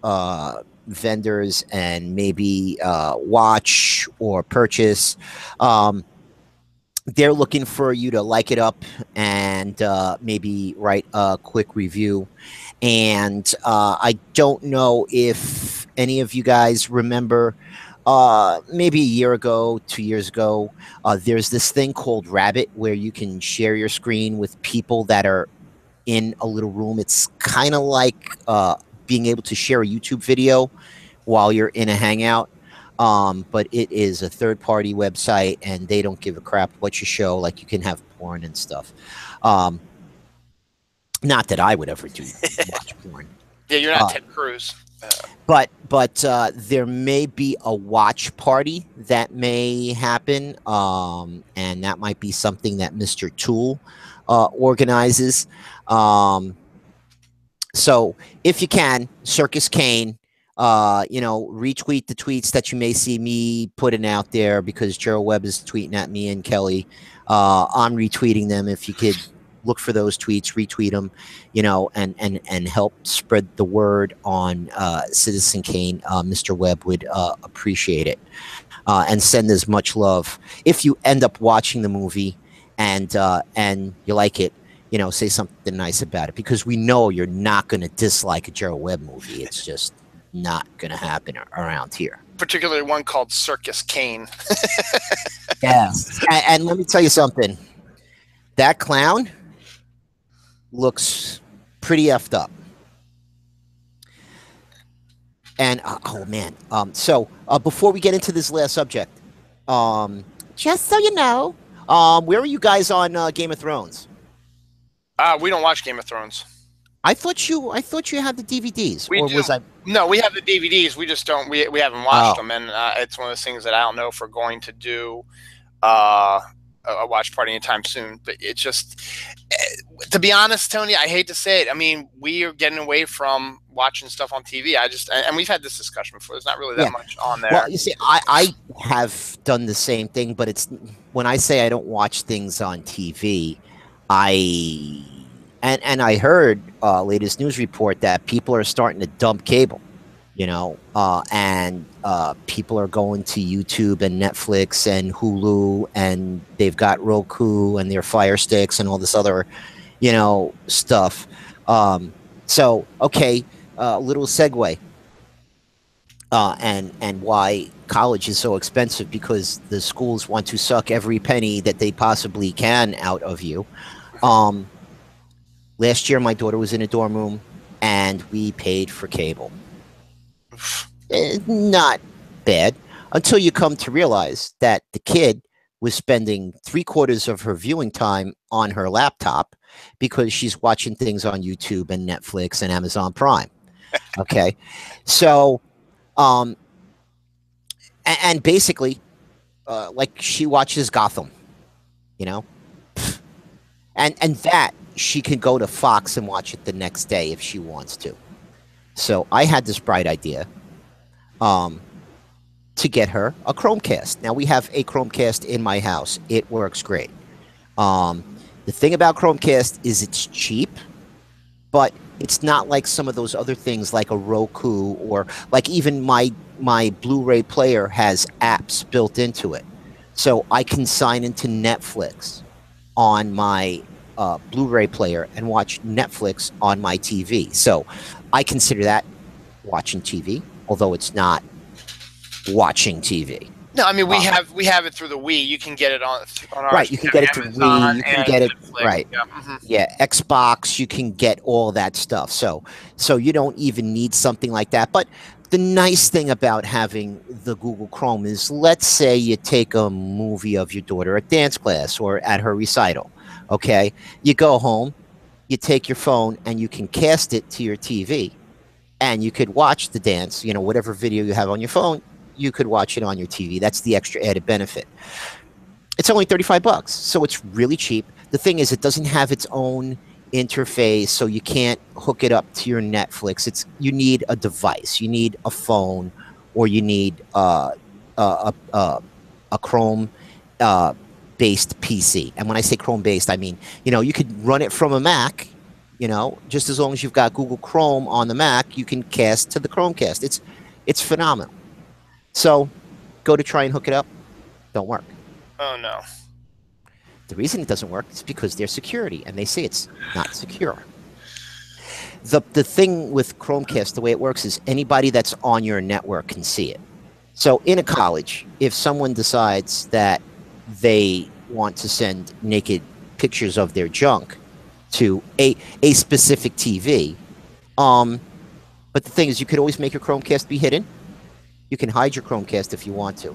vendors and maybe watch or purchase, they're looking for you to like it up and maybe write a quick review. And I don't know if any of you guys remember, maybe a year ago, 2 years ago, there's this thing called Rabbit where you can share your screen with people that are in a little room. It's kind of like being able to share a YouTube video while you're in a Hangout. But it is a third-party website, and they don't give a crap what you show. Like, you can have porn and stuff. Not that I would ever do watch porn. Yeah, you're not Ted Cruz. But there may be a watch party that may happen, and that might be something that Mr. Tool organizes. So if you can, Circus Kane, retweet the tweets that you may see me putting out there, because Gerald Webb is tweeting at me and Kelly. I'm retweeting them. If you could look for those tweets, retweet them, and help spread the word on Citizen Kane. Mr. Webb would appreciate it, and send as much love. If you end up watching the movie and you like it, say something nice about it, because we know you're not going to dislike a Gerald Webb movie. It's just not going to happen around here. Particularly one called Circus Kane. Yes. And let me tell you something. That clown looks pretty effed up. And, oh, man. So before we get into this last subject, just so you know, where are you guys on Game of Thrones? We don't watch Game of Thrones. I thought you had the DVDs. We do. No, we have the DVDs. We just don't. We haven't watched them, and it's one of those things that I don't know if we're going to do a watch party anytime soon. But it's just, to be honest, Tony, I hate to say it. I mean, we are getting away from watching stuff on TV. And we've had this discussion before. There's not really that much on there. Well, you see, I have done the same thing, but it's when I say I don't watch things on TV, And I heard latest news report that people are starting to dump cable, and people are going to YouTube and Netflix and Hulu, and they've got Roku and their Fire Sticks and all this other, stuff. So, okay, a little segue. And why college is so expensive, because the schools want to suck every penny that they possibly can out of you. Last year, my daughter was in a dorm room, and we paid for cable. Not bad, until you come to realize that the kid was spending 3/4 of her viewing time on her laptop because she's watching things on YouTube and Netflix and Amazon Prime. Okay, so, and basically, like, she watches Gotham, and that she can go to Fox and watch it the next day if she wants to. So I had this bright idea to get her a Chromecast. Now, we have a Chromecast in my house. It works great. The thing about Chromecast is it's cheap, but It's not like some of those other things like a Roku, or like even my Blu-ray player has apps built into it. So I can sign into Netflix on my Blu-ray player and watch Netflix on my TV. So I consider that watching TV, although it's not watching TV. No, I mean Uh, we have it through the Wii. You can get it on ours. right, We you can have get it through Wii, Amazon you can and get it Netflix. right. Yeah. Hmm. Yeah, Xbox, you can get all that stuff. So you don't even need something like that. But the nice thing about having the Google Chrome is, let's say you take a movie of your daughter at dance class or at her recital. Okay, you go home, you take your phone, and you can cast it to your TV, and you could watch the dance. You know, whatever video you have on your phone, you could watch it on your TV. That's the extra added benefit. It's only $35, so it's really cheap. The thing is, it doesn't have its own interface, so you can't hook it up to your Netflix. It's You need a device, you need a phone, or you need a Chrome based PC. And when I say Chrome based, I mean, you could run it from a Mac. Just as long as you've got Google Chrome on the Mac, you can cast to the Chromecast. It's phenomenal. So go to try and hook it up, don't work. Oh no. The reason it doesn't work is because there's security, and they say it's not secure. The thing with Chromecast, the way it works is anybody that's on your network can see it. So in a college, if someone decides that they want to send naked pictures of their junk to a specific TV, but the thing is, you could always make your Chromecast be hidden. You can hide your Chromecast if you want to,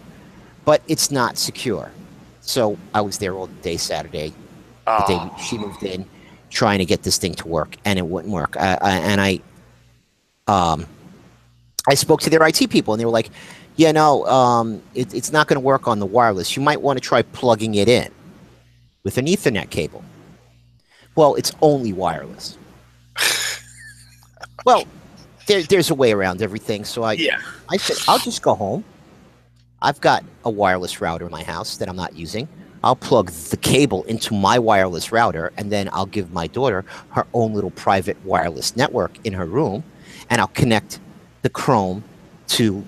but it's not secure. So I was there all day Saturday, the day Oh. she moved in, trying to get this thing to work, and it wouldn't work. I spoke to their IT people, and they were like, "Yeah, no, it's not going to work on the wireless. You might want to try plugging it in with an Ethernet cable." Well, it's only wireless. Well, there's a way around everything. So Yeah. I said, I'll just go home. I've got a wireless router in my house that I'm not using. I'll plug the cable into my wireless router, and then I'll give my daughter her own little private wireless network in her room, and I'll connect the Chrome to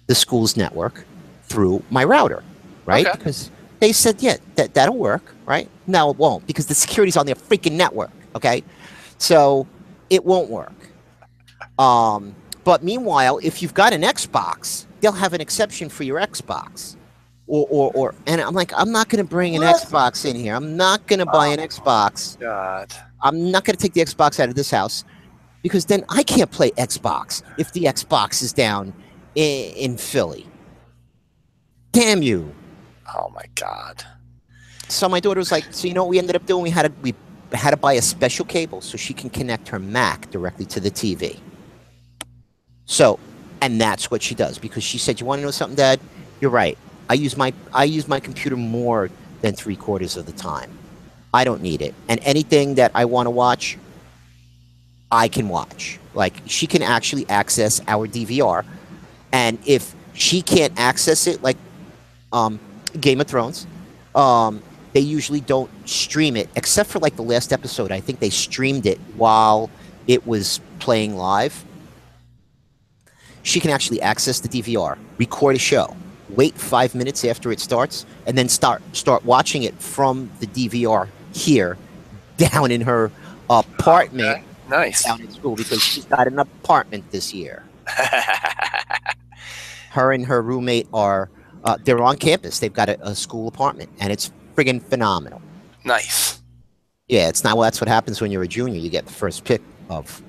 the school's network through my router, right? Okay. Because they said, yeah, that'll work, right? No, it won't, because the security's on their freaking network, okay? So it won't work. But meanwhile, if you've got an Xbox, they'll have an exception for your Xbox. And I'm like, I'm not going to bring an Xbox in here. I'm not going to buy an Xbox. God. I'm not going to take the Xbox out of this house, because then I can't play Xbox if the Xbox is down in Philly. Damn you. Oh my God. So my daughter was like, so you know what we ended up doing? We had to buy a special cable so she can connect her Mac directly to the TV. So, and that's what she does, because she said, "You want to know something, Dad? You're right. I use my computer more than 3/4 of the time. I don't need it. And anything that I want to watch, I can watch. Like, she can actually access our DVR, and if she can't access it, like Game of Thrones, they usually don't stream it, except for like the last episode. I think they streamed it while it was playing live. She can actually access the DVR, record a show, wait 5 minutes after it starts, and then start watching it from the DVR here, down in her apartment. Okay. Nice. Down in school, because she's got an apartment this year. Her and her roommate are they're on campus. They've got a school apartment, and it's friggin' phenomenal. Nice. Yeah, it's not. Well, that's what happens when you're a junior. You get the first pick of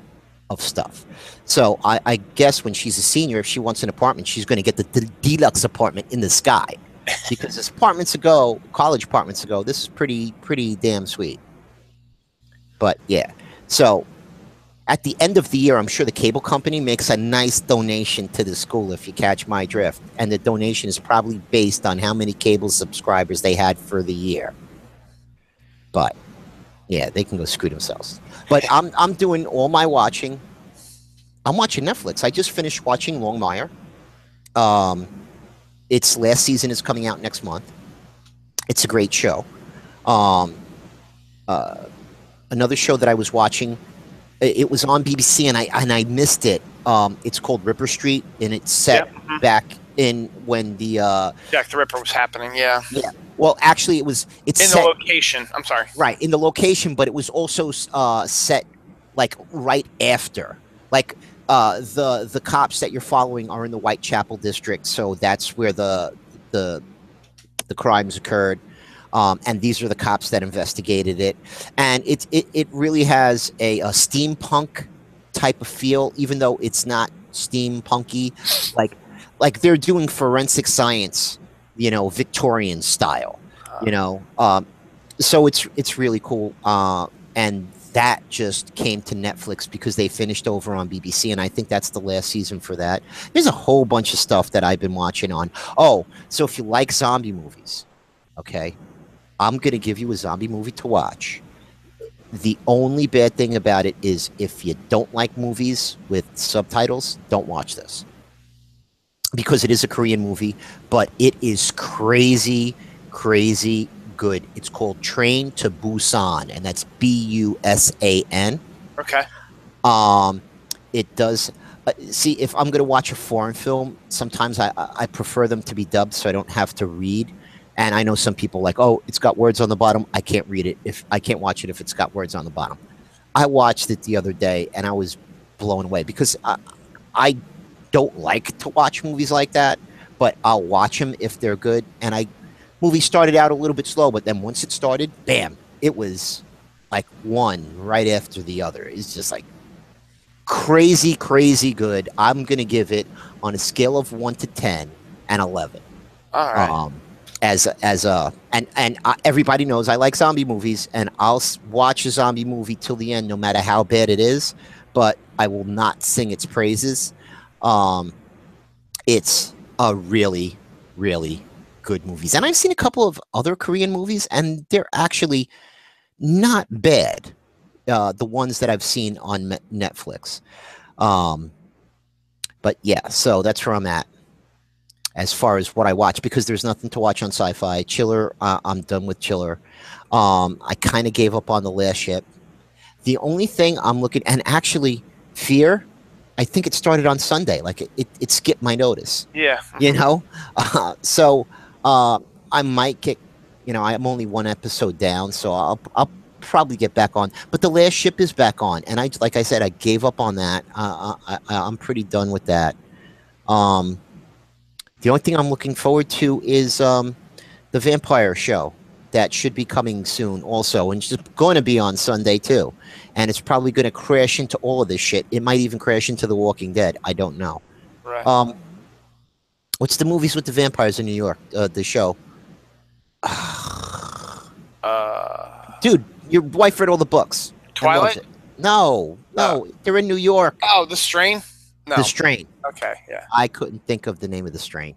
stuff. So I guess when she's a senior, if she wants an apartment, she's going to get the deluxe apartment in the sky, because as college apartments ago, this is pretty damn sweet. But yeah, so at the end of the year, I'm sure the cable company makes a nice donation to the school, if you catch my drift, and the donation is probably based on how many cable subscribers they had for the year. But yeah, they can go screw themselves. But I'm doing all my watching. I'm watching Netflix. I just finished watching Longmire. Its last season is coming out next month. It's a great show. Another show that I was watching It was on BBC, and I missed it. It's called Ripper Street, and it's set Yep. back in when the Jack the Ripper was happening. Yeah. yeah. Well, actually, it's In the set location. I'm sorry. right in the location, but it was also set like right after, like the cops that you're following are in the Whitechapel district, so that's where the the crimes occurred. And these are the cops that investigated it, and it really has a steampunk type of feel, even though it's not steampunky, like they're doing forensic science, Victorian style, you know. So it's really cool, and that just came to Netflix because they finished over on BBC, and I think that's the last season for that. There's a whole bunch of stuff that I've been watching on. Oh, so if you like zombie movies, okay, I'm going to give you a zombie movie to watch. The only bad thing about it is if you don't like movies with subtitles, don't watch this. Because it is a Korean movie, but it is crazy, crazy good. It's called Train to Busan, and that's Busan. Okay. It does. See, if I'm going to watch a foreign film, sometimes I prefer them to be dubbed so I don't have to read. And I know some people like, oh, it's got words on the bottom. I can't read it if I can't watch it if it's got words on the bottom. I watched it the other day and I was blown away because I don't like to watch movies like that, but I'll watch them if they're good. And movie started out a little bit slow, but then once it started, bam, it was like one right after the other. It's just like crazy, crazy good. I'm gonna give it on a scale of 1 to 10 and 11. All right. Everybody knows I like zombie movies, and I'll watch a zombie movie till the end, no matter how bad it is. But I will not sing its praises. It's a really, really good movies, and I've seen a couple of other Korean movies, and they're actually not bad. The ones that I've seen on Netflix. But yeah, so that's where I'm at as far as what I watch, because there's nothing to watch on Sci-Fi. Chiller, I'm done with Chiller. I kind of gave up on The Last Ship. The only thing I'm looking, and actually, Fear, I think it started on Sunday. Like it skipped my notice. Yeah. So I might get, I'm only one episode down, so I'll probably get back on. But The Last Ship is back on, and like I said, I gave up on that. I'm pretty done with that. The only thing I'm looking forward to is the Vampire show that should be coming soon also, and it's just going to be on Sunday too. And it's probably going to crash into all of this shit. It might even crash into The Walking Dead. I don't know. Right. What's the movies with the vampires in New York? The show. Dude, your wife read all the books. Twilight? No, they're in New York. Oh, The Strain? No. The Strain. Okay, yeah. I couldn't think of the name of The Strain.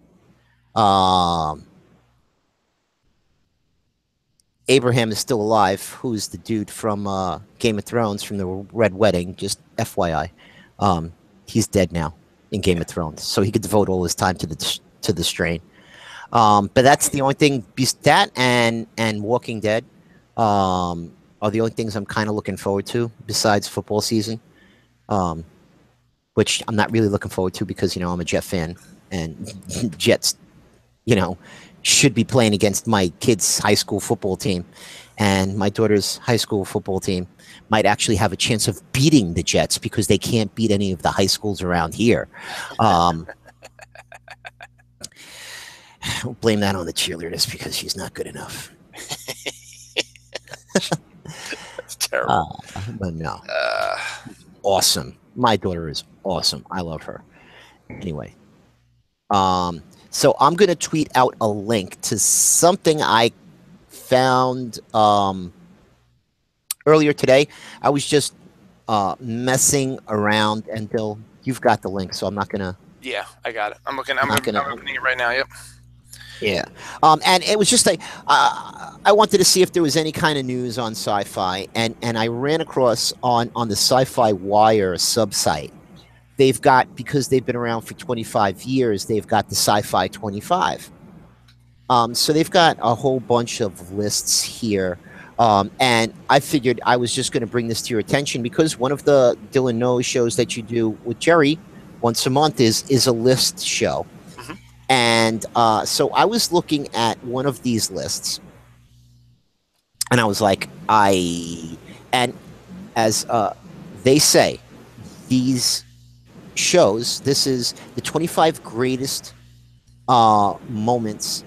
Abraham is still alive, who's the dude from Game of Thrones, from the Red Wedding, just FYI. He's dead now in Game of Thrones, so he could devote all his time to the Strain. But that's the only thing. That and Walking Dead are the only things I'm kind of looking forward to besides football season, which I'm not really looking forward to because I'm a Jet fan, and Jets, should be playing against my kid's high school football team, and my daughter's high school football team might actually have a chance of beating the Jets because they can't beat any of the high schools around here. Don't blame that on the cheerleaders because she's not good enough. That's terrible. But no. Awesome. My daughter is awesome. I love her. Anyway. So I'm going to tweet out a link to something I found earlier today. I was just messing around, and Bill, you've got the link, so I'm not going to... Yeah, I got it. I'm opening it right now, yep. Yeah. And it was just like, I wanted to see if there was any kind of news on Sci-Fi, and I ran across on the Sci-Fi Wire subsite. They've got, because they've been around for 25 years, they've got the Sci-Fi 25. So they've got a whole bunch of lists here. And I figured I was just going to bring this to your attention because one of the Dylan Knows shows that you do with Jerry once a month is a list show. Mhm. And so I was looking at one of these lists, and I was like, and as they say, these shows, this is the 25 greatest moments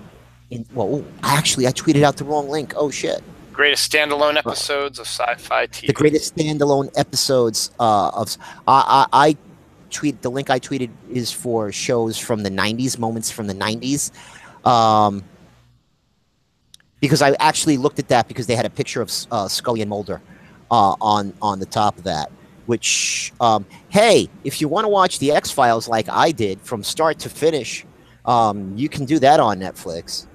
in. Well, actually, I tweeted out the wrong link. Oh shit! Greatest standalone Uh, episodes of sci-fi the TV. greatest standalone episodes of. I tweet the link I tweeted is for shows from the 90s, moments from the 90s. Um, because I actually looked at that because they had a picture of Scully and Mulder on the top of that. Which, hey, if you want to watch the X Files like I did from start to finish, you can do that on Netflix.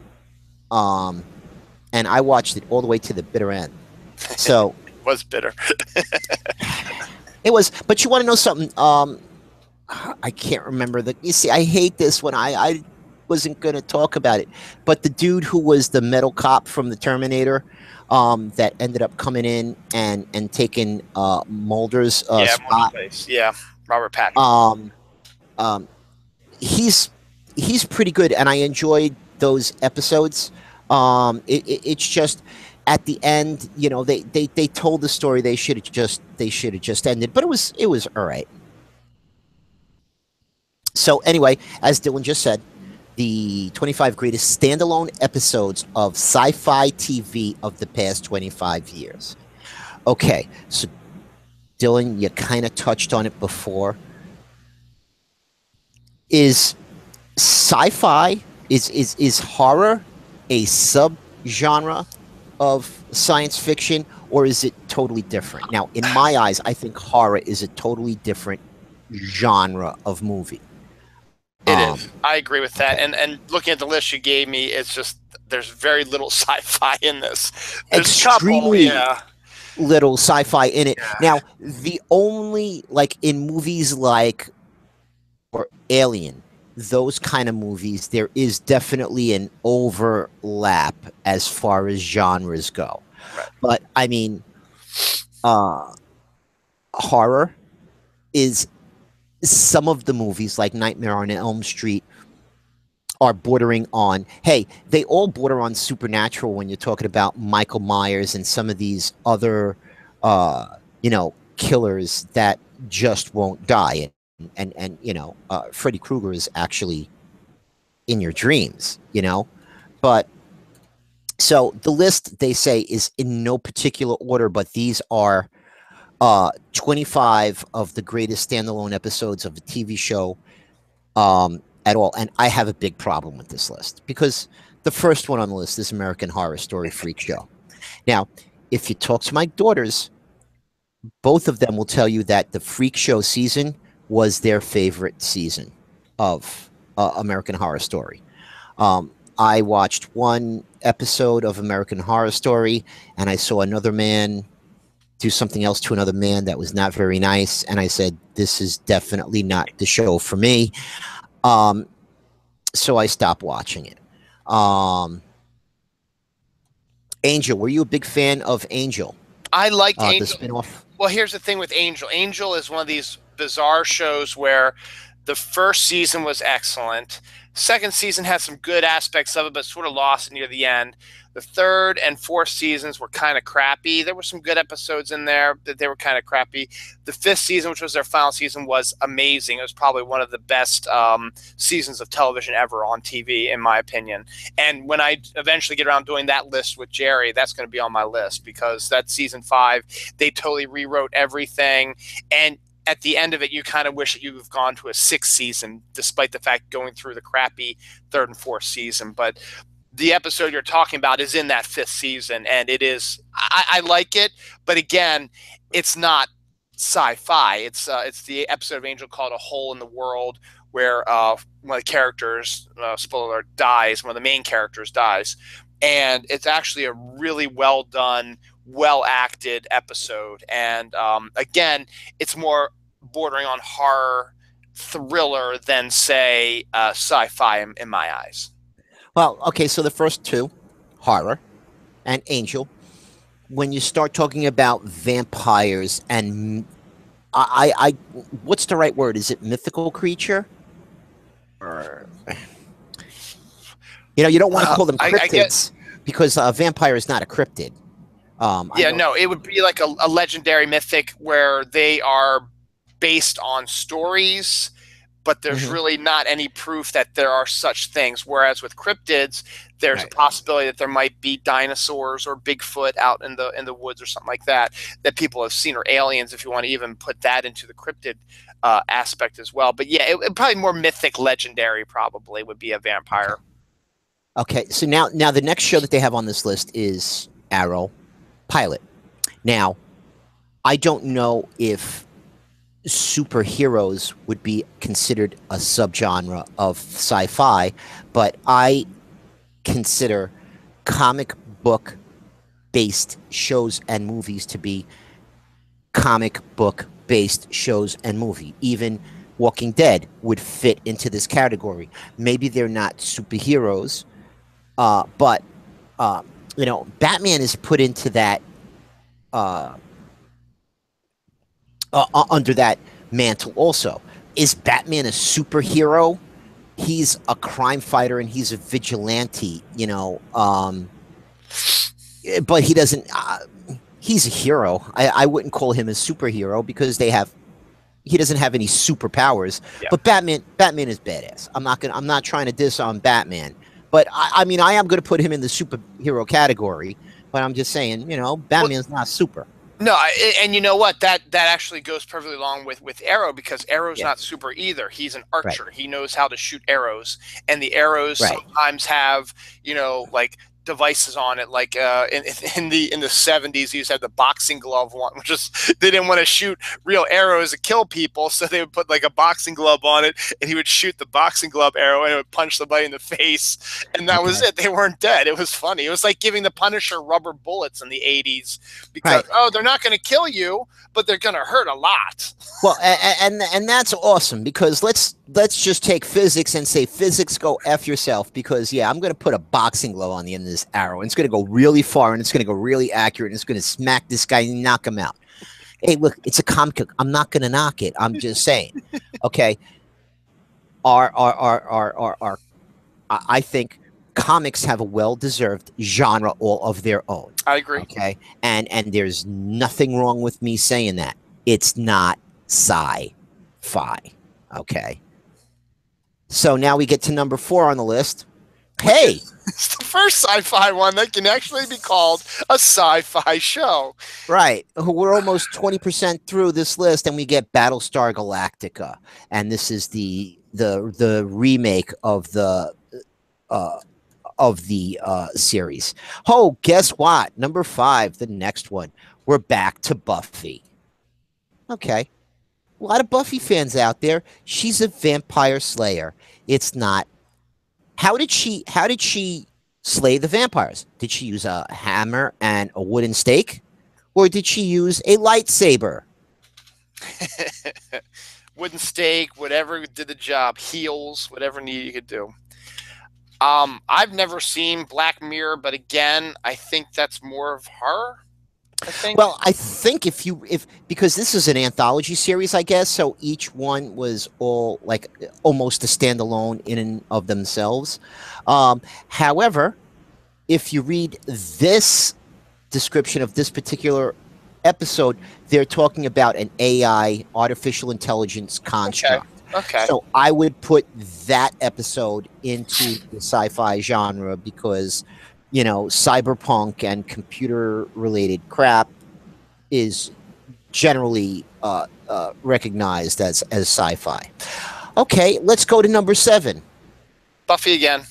Um, and I watched it all the way to the bitter end. So Was bitter. it was. But you want to know something? I can't remember the. You see, I hate this when I wasn't going to talk about it, but the dude who was the metal cop from the Terminator, that ended up coming in and taking Mulder's Yeah, spot. Place. Yeah, Robert Pattinson. Um, um, he's he's pretty good, and I enjoyed those episodes. It's just at the end, they told the story. They should have just ended, but it was all right. So anyway, as Dylan just said, the 25 greatest standalone episodes of sci-fi TV of the past 25 years. Okay, so Dylan, you kind of touched on it before. Is sci-fi is horror a subgenre of science fiction, or is it totally different? Now, in my eyes, I think horror is a totally different genre of movie. It is. I agree with that. Okay. And looking at the list you gave me, it's just there's very little sci-fi in this. There's a couple, Extremely yeah. little sci-fi in it. Yeah. Now, the only like in movies like or Alien, those kind of movies, there is definitely an overlap as far as genres go. Right. But I mean, uh, horror is some of the movies like Nightmare on Elm Street are bordering on. Hey, they all border on supernatural when you're talking about Michael Myers and some of these other, killers that just won't die. And Freddy Krueger is actually in your dreams. But so the list they say is in no particular order, but these are 25 of the greatest standalone episodes of a TV show at all. And I have a big problem with this list because the first one on the list is American Horror Story Freak Show. Now, if you talk to my daughters, both of them will tell you that the Freak Show season was their favorite season of American Horror Story. I watched one episode of American Horror Story, and I saw another man do something else to another man that was not very nice, and I said, "This is definitely not the show for me." Um, so I stopped watching it. Angel, were you a big fan of Angel? I liked The Angel. spinoff. Well, here's the thing with Angel. Angel is one of these bizarre shows where the first season was excellent. Second season had some good aspects of it, but sort of lost near the end. The third and fourth seasons were kind of crappy. There were some good episodes in there, but they were kind of crappy. The fifth season, which was their final season, was amazing. It was probably one of the best seasons of television ever on TV, in my opinion. And when I eventually get around doing that list with Jerry, that's going to be on my list because that's season 5. They totally rewrote everything. And at the end of it, you kind of wish that you have gone to a 6th season, despite the fact going through the crappy 3rd and 4th season. But the episode you're talking about is in that 5th season, and it is. I like it, but again, it's not sci-fi. It's the episode of Angel called "A Hole in the World," where one of the characters, spoiler alert, dies. One of the main characters dies, and it's actually a really well done, well acted episode. And again, it's more bordering on horror thriller than say sci-fi in my eyes. Well, okay, so the first two, horror and Angel, when you start talking about vampires and I what's the right word? Is it mythical creature? Or you don't want to call them I get. cryptids because a vampire is not a cryptid. I Yeah, know. no, it would be like a legendary mythic where they are based on stories, but there's Mhm. really not any proof that there are such things. Whereas with cryptids, there's a Right. possibility that there might be dinosaurs or Bigfoot out in the woods or something like that that people have seen, or aliens, if you want to even put that into the cryptid aspect as well. But yeah, it probably more mythic, legendary, probably would be a Okay. vampire. Okay. So now the next show that they have on this list is Arrow Pilot. Now, I don't know if superheroes would be considered a subgenre of sci-fi, but I consider comic book based shows and movies to be comic book based shows and movie. Even Walking Dead would fit into this category. Maybe they're not superheroes, but uh, Batman is put into that uh, under that mantle. Also, is Batman a superhero? He's a crime fighter and he's a vigilante. But he doesn't. He's a hero. I wouldn't call him a superhero because he doesn't have any superpowers. Yeah. But Batman is badass. I'm not trying to diss on Batman, but I mean I am gonna put him in the superhero category. But I'm just saying, Well, Batman's not super. no, and you know what? That actually goes perfectly along with Arrow, because Arrow's Yeah. not super either. He's an Right. archer. He knows how to shoot arrows, and the arrows Right. sometimes have like devices on it. Like in the 70s, he used to have the boxing glove one, which is they didn't want to shoot real arrows to kill people, so they would put like a boxing glove on it, and he would shoot the boxing glove arrow, and it would punch somebody in the face, and that was Okay. it. They weren't dead. It was funny. It was like giving the Punisher rubber bullets in the 80s, because Right. they're not going to kill you, but they're going to hurt a lot. Well, and that's awesome because let's just take physics and say physics go f yourself because yeah, I'm going to put a boxing glove on the end of this arrow and it's going to go really far and it's going to go really accurate and it's going to smack this guy and knock him out. Hey, look, it's a comic. I'm not going to knock it. I'm just saying. Okay. I think comics have a well-deserved genre all of their own. I agree. Okay, and there's nothing wrong with me saying that. It's not sci-fi. Okay. So now we get to number 4 on the list. Hey, It's the first sci-fi one that can actually be called a sci-fi show. right. We're almost 20% through this list and we get Battlestar Galactica. And this is the remake of the series. Oh, guess what? Number 5, the next one. We're back to Buffy. Okay. A lot of Buffy fans out there. She's a vampire slayer. It's not. How did she slay the vampires? Did she use a hammer and a wooden stake? Or did she use a lightsaber? Wooden stake, whatever did the job, heels, whatever needed you could do. I've never seen Black Mirror, but again, I think that's more of her. I think. Well, I think if because this is an anthology series, I guess, so each one was all like almost a standalone in and of themselves. However, if you read this description of this particular episode, they're talking about an AI, artificial intelligence construct. Okay. So I would put that episode into the sci-fi genre because, cyberpunk and computer-related crap is generally recognized as sci-fi. Okay, let's go to number 7. Buffy again.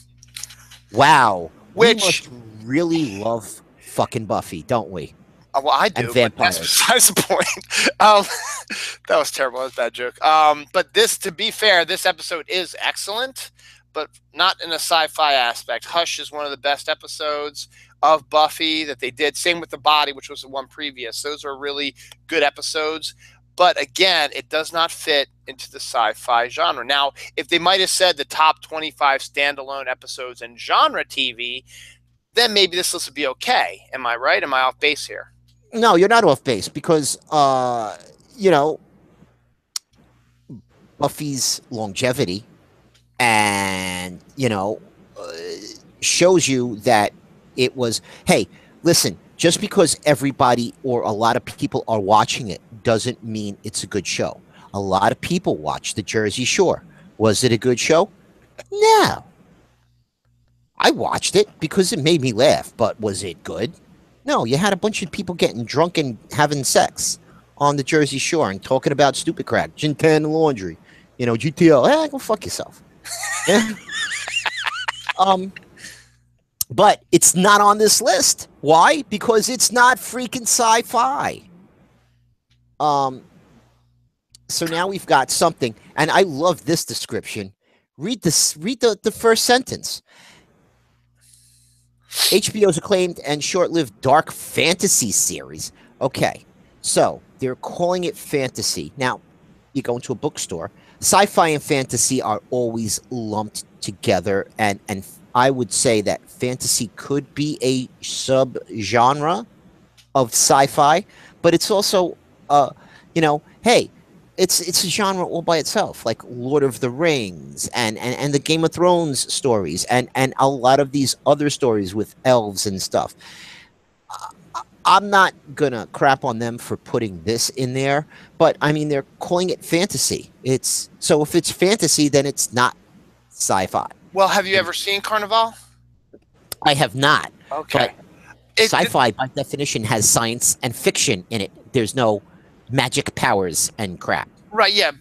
Wow, we Which must really love fucking Buffy, don't we? well, I do, And but vampires. that's besides the point. That was terrible. That was a bad joke. But to be fair, this episode is excellent, but not in a sci-fi aspect. Hush is one of the best episodes of Buffy that they did. Same with The Body, which was the one previous. Those are really good episodes. But again, it does not fit into the sci-fi genre. Now, if they might have said the top 25 standalone episodes in genre TV, then maybe this list would be okay. Am I right? Am I off base here? No, you're not off base because you know, Buffy's longevity and shows you that it was, hey, listen, just because everybody or a lot of people are watching it doesn't mean it's a good show. A lot of people watch the Jersey Shore. Was it a good show? No. I watched it because it made me laugh, but was it good? No, you had a bunch of people getting drunk and having sex on the Jersey Shore and talking about stupid crap, gin tan and laundry, GTL. Go fuck yourself. Yeah. But it's not on this list. Why? Because it's not freaking sci-fi. So now we've got something, and I love this description. Read this. Read the first sentence. HBO's acclaimed and short-lived dark fantasy series. Okay, so they're calling it fantasy. Now, you go into a bookstore. Sci-fi and fantasy are always lumped together, and I would say that fantasy could be a subgenre of sci-fi, but it's also, hey, it's a genre all by itself, like Lord of the Rings and the Game of Thrones stories and a lot of these other stories with elves and stuff. I'm not gonna crap on them for putting this in there, but I mean they're calling it fantasy. So if it's fantasy, then it's not sci-fi. Well, have you ever seen Carnival? I have not. Okay. But sci-fi, by definition, has science and fiction in it. There's no magic powers and crap. Right, yeah.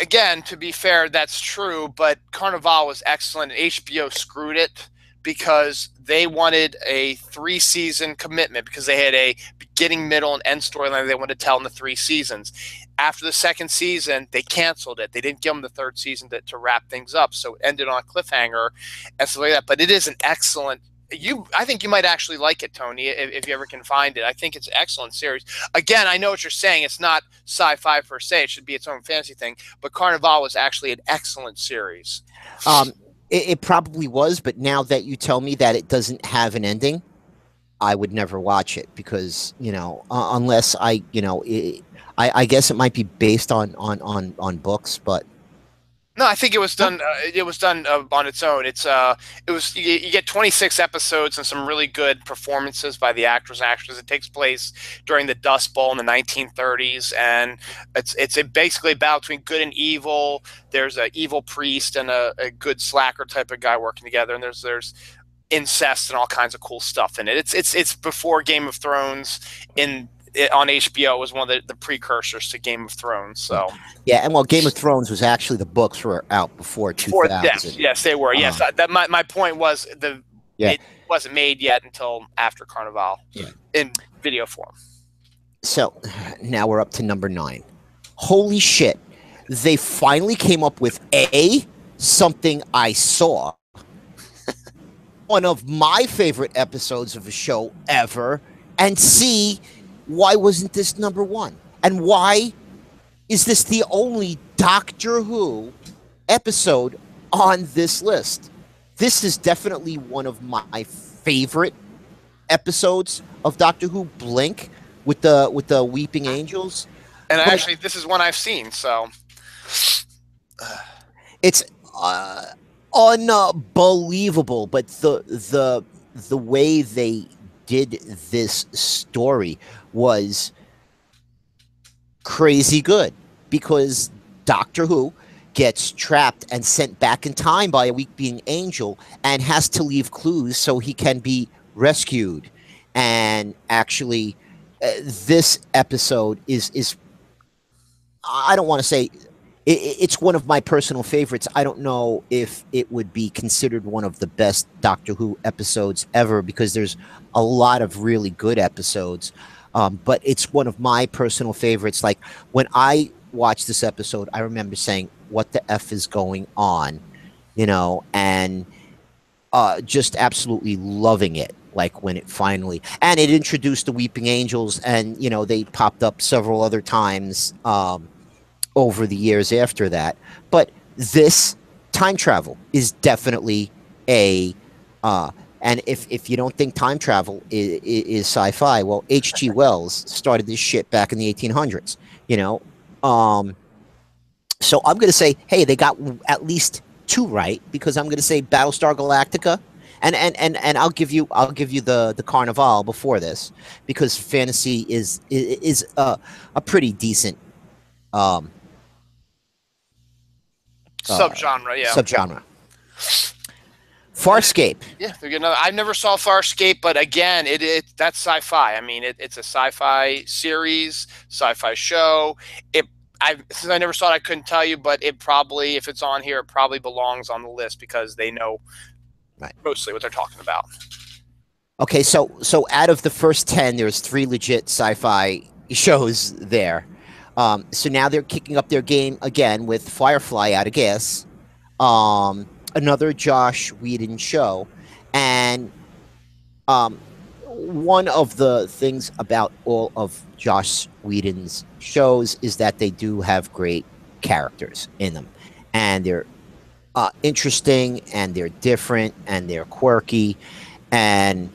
Again, to be fair, that's true, but Carnival was excellent. HBO screwed it because they wanted a 3-season commitment because they had a beginning, middle, and end storyline they wanted to tell in the 3 seasons. After the 2nd season, they canceled it. They didn't give them the 3rd season to wrap things up, so it ended on a cliffhanger and stuff like that. But it is an excellent. I think you might actually like it, Tony, if you ever can find it. I think it's an excellent series. Again, I know what you're saying. It's not sci-fi per se. It should be its own fantasy thing. But Carnival was actually an excellent series. It probably was, but now that you tell me that it doesn't have an ending, I would never watch it because unless I guess it might be based on books, but. No, I think it was done. It was done on its own. It was you get 26 episodes and some really good performances by the actors and actresses. It takes place during the Dust Bowl in the 1930s, and it's basically a battle between good and evil. There's an evil priest and a good slacker type of guy working together, and there's incest and all kinds of cool stuff in it. It's before Game of Thrones on HBO. It was one of the precursors to Game of Thrones. So yeah, and Game of Thrones was actually, the books were out before 2000. Yes, they were. Yes, my point was it wasn't made yet until after Carnival in video form. So now we're up to number 9. Holy shit! They finally came up with something I saw. One of my favorite episodes of a show ever, and C. Why wasn't this number 1? And why is this the only Doctor Who episode on this list? This is definitely one of my favorite episodes of Doctor Who. Blink with the Weeping Angels. And actually, this is one I've seen. So it's unbelievable. But the way they did this story was crazy good, because Doctor Who gets trapped and sent back in time by a weeping angel and has to leave clues so he can be rescued. And actually, this episode is I don't want to say it's one of my personal favorites. I don't know if it would be considered one of the best Doctor Who episodes ever, because there's a lot of really good episodes. But it's one of my personal favorites. Like, when I watched this episode, I remember saying, what the F is going on? And just absolutely loving it. Like, when it finally, and it introduced the Weeping Angels, and, they popped up several other times over the years after that. But this time travel is definitely a And if you don't think time travel is sci-fi, well, H.G. Wells started this shit back in the 1800s. You know, um, so I'm going to say, hey, they got at least two right because I'm going to say Battlestar Galactica, and I'll give you the Carnival before this because fantasy is a pretty decent um, Subgenre, yeah. subgenre. And Farscape. yeah, they're gonna. I never saw Farscape, but again, it that's sci-fi. I mean, it's a sci-fi series, sci-fi show. It since I never saw it, I couldn't tell you, but it probably, if it's on here, it probably belongs on the list because they know Right. mostly what they're talking about. Okay, so out of the first 10, there's three legit sci-fi shows there. So now they're kicking up their game again with Firefly out of gas, another Josh Whedon show, and um, one of the things about all of Josh Whedon's shows is that they do have great characters in them, and they're interesting, and they're different, and they're quirky, and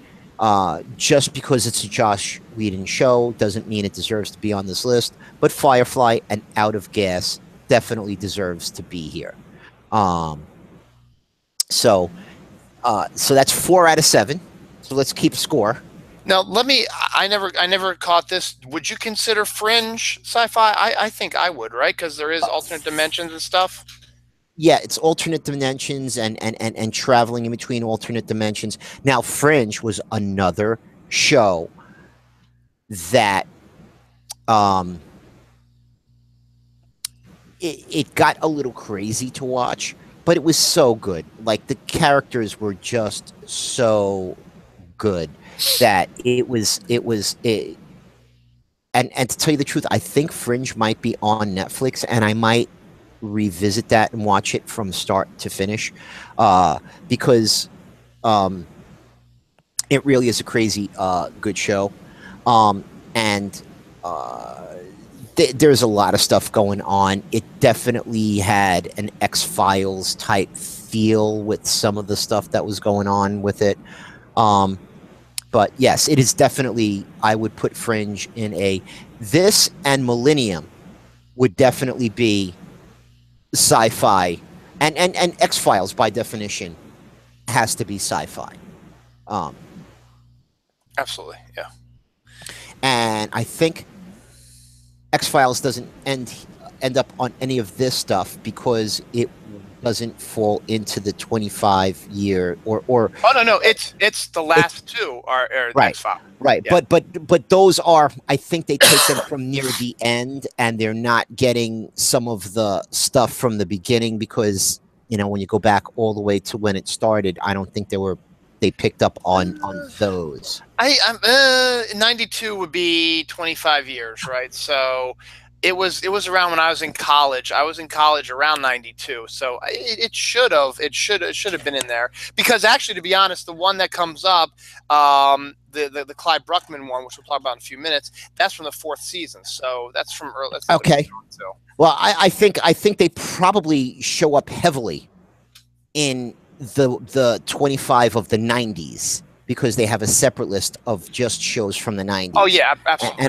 just because it's a Josh Whedon show doesn't mean it deserves to be on this list. But Firefly and Out of Gas definitely deserves to be here. Um, so so that's 4 out of 7. So let's keep score. Now, let me. I never caught this. Would you consider Fringe sci-fi? I think I would, right? Because there is alternate dimensions and stuff. Yeah, it's alternate dimensions and traveling in between alternate dimensions. Now, Fringe was another show that um, it got a little crazy to watch, but it was so good. Like the characters were just so good that and to tell you the truth, I think Fringe might be on Netflix, and I might revisit that and watch it from start to finish, because um, it really is a crazy good show, and there's a lot of stuff going on. It definitely had an X-Files type feel with some of the stuff that was going on with it. Um, but yes, it is definitely. I would put Fringe in a. This and Millennium would definitely be sci-fi, and X-Files by definition has to be sci-fi. Um, Absolutely, yeah. and I think X-Files doesn't end up on any of this stuff because it doesn't fall into the 25-year or Oh no, no, it's the last two are right, X-Files. right. Yeah. But those are, I think they take them from near the end, and they're not getting some of the stuff from the beginning because when you go back all the way to when it started, I don't think they picked up on those. I'm 92 would be 25 years, right? So it was around when I was in college. I was in college around 92, so it should have been in there because actually, to be honest, the one that comes up, the Clyde Bruckman one, which we'll talk about in a few minutes, that's from the 4th season. So that's from early. That's Okay. so. Well, I think they probably show up heavily in the 25 of the 90s because they have a separate list of just shows from the 90s. Oh yeah, absolutely.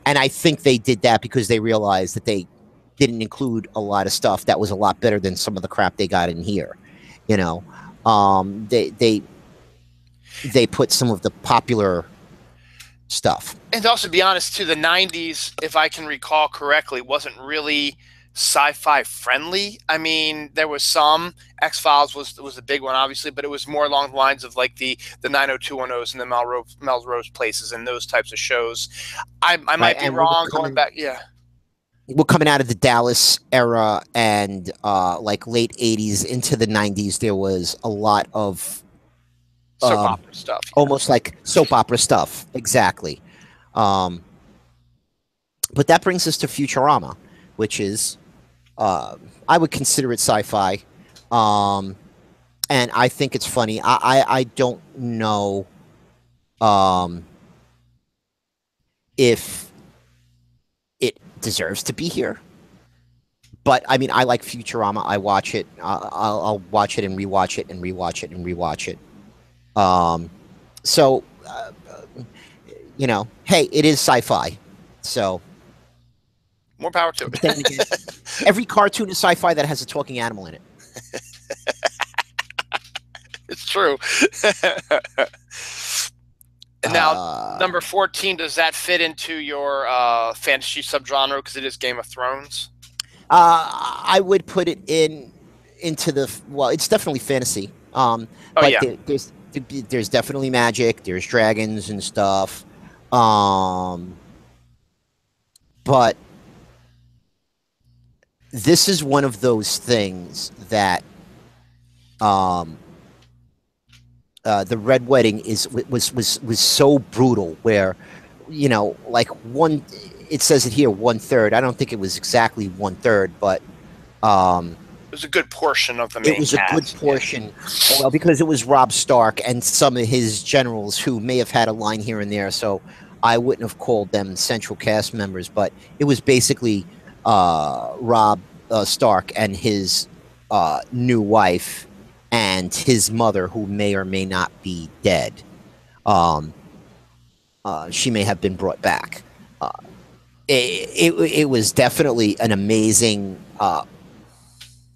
And I think they did that because they realized that they didn't include a lot of stuff that was a lot better than some of the crap they got in here. They put some of the popular stuff. And also, to be honest, too, the 90s, if I can recall correctly, wasn't really sci-fi friendly. I mean, there was some. X-Files was the big one, obviously, but it was more along the lines of like the 90210s and the Melrose Places and those types of shows. I might be wrong going back. Yeah. We're coming out of the Dallas era and like late 80s into the 90s. There was a lot of soap opera stuff. Yeah. Almost like soap opera stuff. Exactly. But that brings us to Futurama, which is, I would consider it sci-fi. And I think it's funny. I don't know if it deserves to be here. But I mean, I like Futurama. I watch it. I'll watch it and rewatch it and rewatch it and rewatch it. Um, so, hey, it is sci-fi. So, More power to but then again, it. every cartoon is sci-fi that has a talking animal in it. It's true. And now, Uh, number 14, does that fit into your fantasy subgenre because it is Game of Thrones? I would put it into the well. It's definitely fantasy. Oh, But yeah. there's definitely magic. There's dragons and stuff. Um, but this is one of those things that um, the Red Wedding was so brutal. Where like one, it says it here 1/3. I don't think it was exactly 1/3, but um, It was a good portion of the it main was a good cast. Yeah. portion. Well, because it was Rob Stark and some of his generals who may have had a line here and there. So I wouldn't have called them central cast members, but it was basically Rob Stark and his new wife and his mother, who may or may not be dead. Um, she may have been brought back. Uh, it was definitely an amazing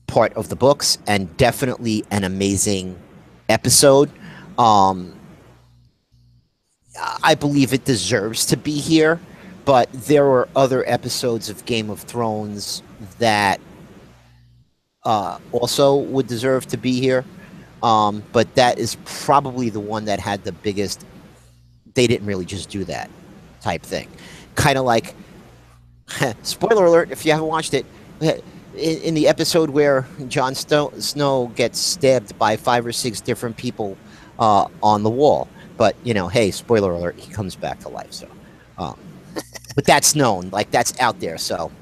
part of the books and definitely an amazing episode. Um, I believe it deserves to be here, but there were other episodes of Game of Thrones that also would deserve to be here. But that is probably the one that had the biggest. They didn't really just do that type thing. Kind of like, spoiler alert if you haven't watched it, in the episode where Jon Snow gets stabbed by 5 or 6 different people on the wall. But hey, spoiler alert, he comes back to life. So, um, but that's known, like that's out there. So,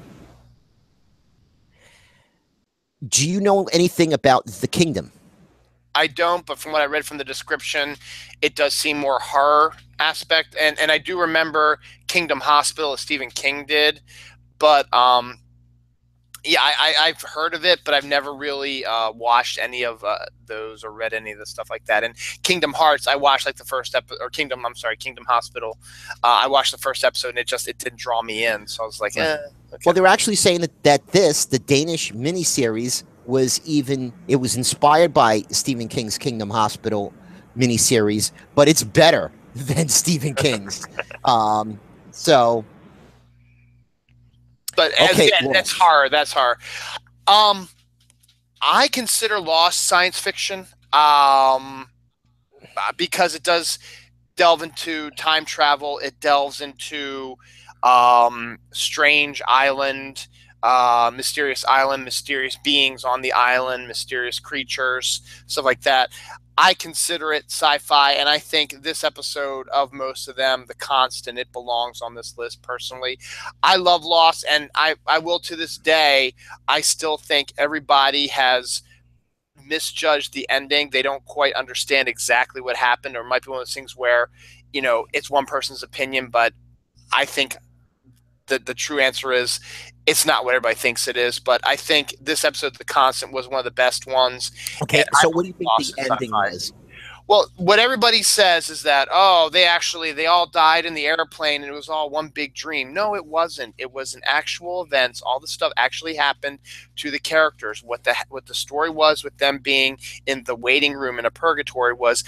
do you know anything about the kingdom? I don't, but from what I read from the description, it does seem more horror aspect. And I do remember Kingdom Hospital, as Stephen King did. But yeah, I've heard of it, but I've never really watched any of those or read any of the stuff like that. And Kingdom Hearts, I watched like the first episode, or Kingdom, I'm sorry, Kingdom Hospital. I watched the first episode, and it didn't draw me in. So I was like, Right. okay. Well, they're actually saying that the Danish miniseries it was inspired by Stephen King's Kingdom Hospital miniseries, but it's better than Stephen King's. So But okay, again, well, that's horror. That's horror. Um, I consider Lost science fiction. Because it does delve into time travel. It delves into strange island, mysterious beings on the island, mysterious creatures, stuff like that. I consider it sci-fi, and I think this episode of most of them, The Constant, it belongs on this list personally. I love Lost, and I will to this day, I still think everybody has misjudged the ending. They don't quite understand exactly what happened, or it might be one of those things where, it's one person's opinion, but I think the true answer is it's not what everybody thinks it is. But I think this episode, The Constant, was one of the best ones. okay. And I So, what do you believe think the Lost is ending sci-fi. was? Well, what everybody says is that, oh, they all died in the airplane and it was all one big dream. No, it wasn't. It was an actual events. All the stuff actually happened to the characters. What the story was with them being in the waiting room in a purgatory was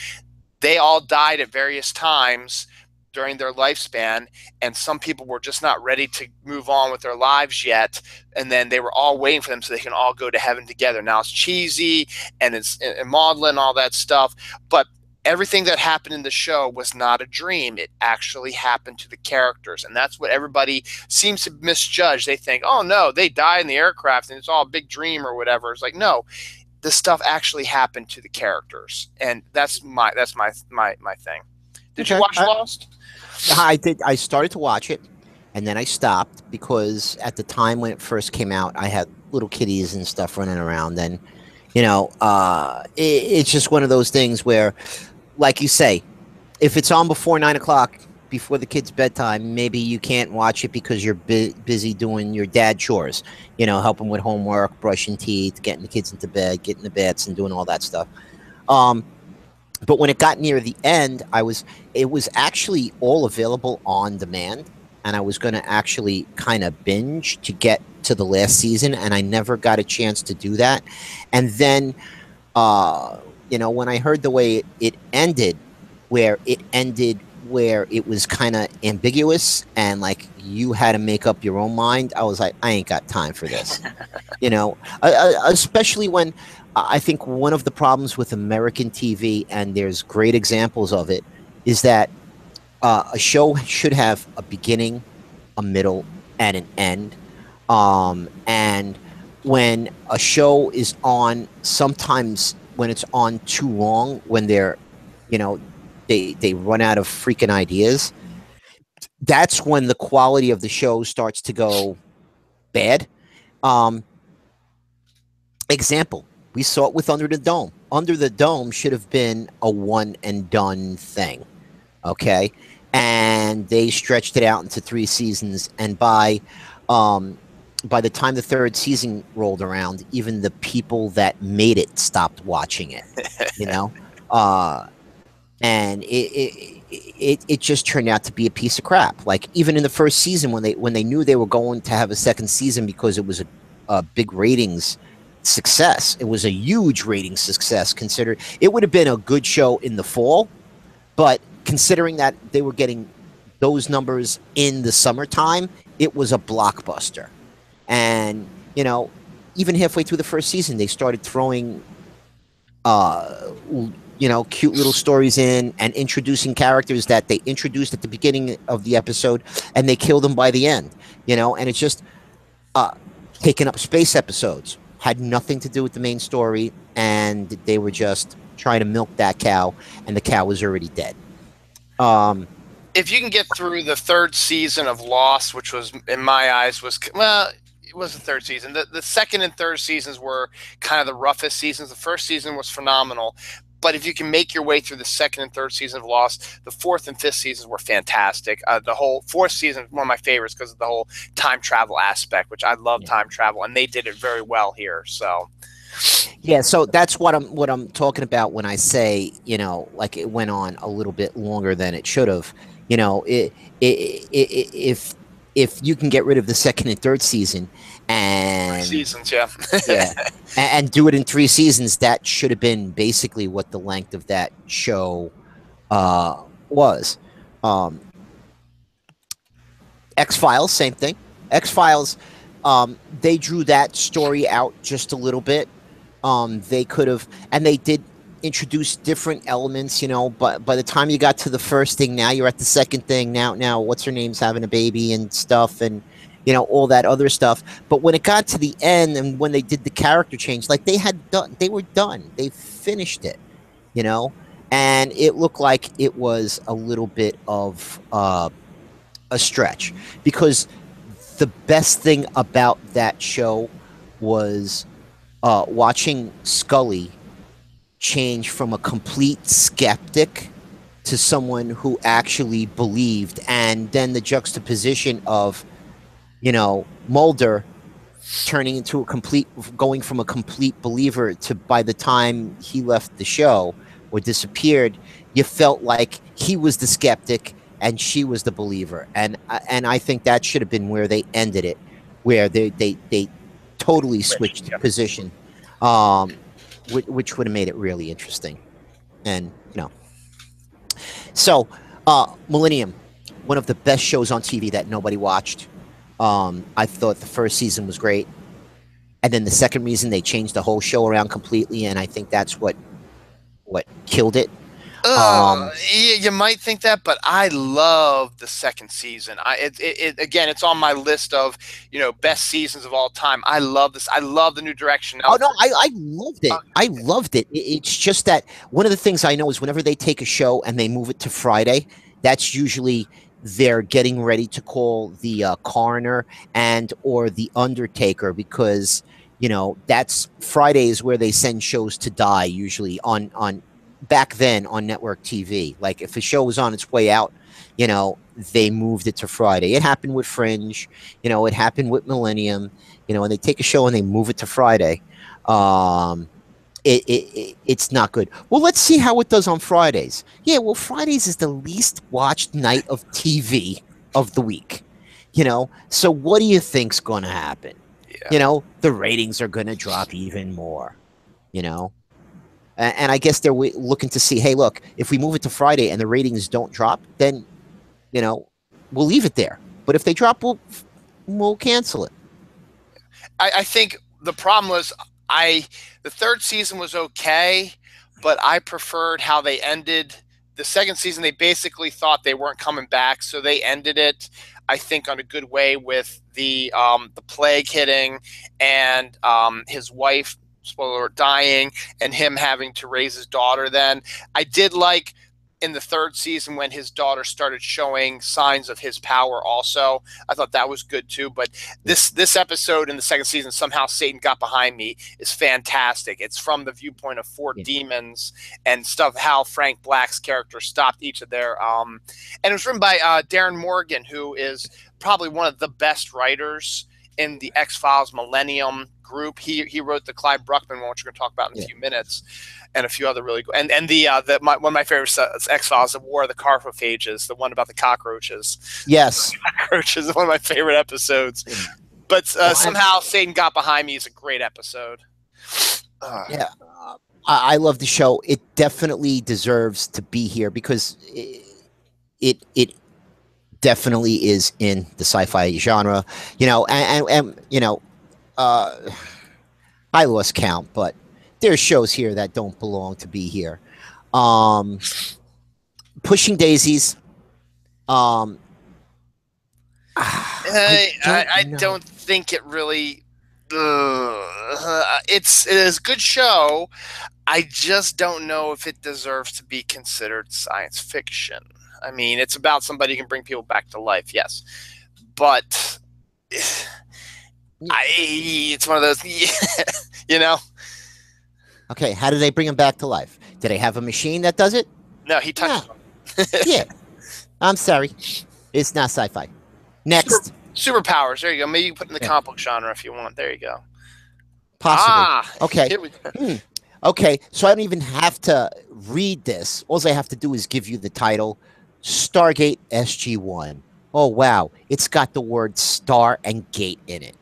they all died at various times during their lifespan, and some people were just not ready to move on with their lives yet, and then they were all waiting for them so they can all go to heaven together. Now it's cheesy and it's and maudlin, all that stuff, but everything that happened in the show was not a dream. It actually happened to the characters, and that's what everybody seems to misjudge. They think, oh no, they died in the aircraft and it's all a big dream or whatever. It's like, no, this stuff actually happened to the characters, and that's my thing. Did you Okay, watch Lost? I did. I started to watch it, and then I stopped because at the time when it first came out, I had little kitties and stuff running around, and it's just one of those things where, like you say, if it's on before 9 o'clock, before the kids' bedtime, maybe you can't watch it because you're busy doing your dad chores, helping with homework, brushing teeth, getting the kids into bed, getting the baths, and doing all that stuff. Um, But when it got near the end, it was actually all available on demand, and I was going to actually kind of binge to get to the last season, and I never got a chance to do that. And then, uh, when I heard the way it ended, where it was kind of ambiguous and like you had to make up your own mind, I was like, I ain't got time for this. Especially when I think one of the problems with American TV, and there's great examples of it, is that a show should have a beginning, a middle, and an end. And when a show is on, sometimes when it's on too long, when you know, they run out of freaking ideas, that's when the quality of the show starts to go bad. Um, Example, we saw it with Under the Dome. Under the Dome should have been a one and done thing, okay? And they stretched it out into 3 seasons, and by the time the third season rolled around, even the people that made it stopped watching it, you know? Uh, and it just turned out to be a piece of crap. Like even in the first season, when they knew they were going to have a second season because it was a big ratings success, it was a huge rating success. Considered it would have been a good show in the fall, but considering that they were getting those numbers in the summertime, it was a blockbuster. And even halfway through the first season, they started throwing uh, cute little stories in and introducing characters that they introduced at the beginning of the episode, and they kill them by the end. And it's just uh, taking up space episodes had nothing to do with the main story, and they were just trying to milk that cow, and the cow was already dead. Um, If you can get through the third season of Lost, which was in my eyes was well, it was the third season. The second and third seasons were kind of the roughest seasons. The first season was phenomenal. But if you can make your way through the second and third season of Lost, the fourth and fifth seasons were fantastic. The whole fourth season, one of my favorites because of the whole time travel aspect, which I love time travel, and they did it very well here. So yeah, so that's what I'm talking about when I say, like it went on a little bit longer than it should have. If you can get rid of the second and third season, and seasons, yeah. yeah, and do it in 3 seasons, that should have been basically what the length of that show was. Um, X-Files, same thing. X-Files, they drew that story out just a little bit. They could have, and they did introduce different elements, but by the time you got to the first thing, now you're at the second thing. Now, what's her name's having a baby and stuff, and all that other stuff. But when it got to the end, and when they did the character change, like they were done. They finished it, and it looked like it was a little bit of a stretch, because the best thing about that show was watching Scully change from a complete skeptic to someone who actually believed, and then the juxtaposition of Mulder turning into going from a complete believer to, by the time he left the show or disappeared, you felt like he was the skeptic and she was the believer. And I think that should have been where they ended it, where they totally switched position, which would have made it really interesting. And so Millennium, one of the best shows on TV that nobody watched. I thought the first season was great, and then the second reason they changed the whole show around completely, and I think that's what killed it. You might think that, but I love the second season. Again, it's on my list of best seasons of all time. I love this. I love the new direction. Oh no, I loved it. I loved it. It's just that one of the things I know is whenever they take a show and they move it to Friday, that's usually they're getting ready to call the coroner and or the undertaker, because that's Fridays where they send shows to die, usually on back then on network TV. Like if a show was on its way out, they moved it to Friday. It happened with Fringe, it happened with Millennium, and they take a show and they move it to Friday. it's not good. Well, let's see how it does on Fridays. Yeah, well, Fridays is the least watched night of TV of the week. So what do you think's going to happen? Yeah. The ratings are going to drop even more. You know, and I guess they're looking to see, hey, look, if we move it to Friday and the ratings don't drop, then we'll leave it there. But if they drop, we'll cancel it. I think the problem was the third season was okay, but I preferred how they ended the second season. They basically thought they weren't coming back, so they ended it, I think, on a good way with the plague hitting and his wife, spoiler alert, dying, and him having to raise his daughter. Then I did like in the third season when his daughter started showing signs of his power also. I thought that was good too. But this episode in the second season, Somehow Satan Got Behind Me, is fantastic. It's from the viewpoint of four demons and stuff, how Frank Black's character stopped each of their and it was written by Darren Morgan, who is probably one of the best writers in the X-Files Millennium group. He wrote the Clive Bruckman one, which we're going to talk about in a few minutes, and a few other really good. And one of my favorite X-Files, the War of the Carpophages, the one about the cockroaches. Yes, cockroaches is one of my favorite episodes. But Somehow Satan Got Behind Me is a great episode. Yeah, I love the show. It definitely deserves to be here because it definitely is in the sci-fi genre, and I lost count, but there's shows here that don't belong to be here. Pushing Daisies. I don't think it really. It is a good show. I just don't know if it deserves to be considered science fiction. I mean, it's about somebody who can bring people back to life, yes, but it's one of those, Okay, how do they bring him back to life? Do they have a machine that does it? No, he touches them. Yeah, I'm sorry, it's not sci-fi. Next, superpowers. There you go. Maybe you put in the comic book genre if you want. There you go. Possibly. Okay. Here we go. Okay, so I don't even have to read this. All I have to do is give you the title. Stargate SG-1. Oh, wow. It's got the word star and gate in it.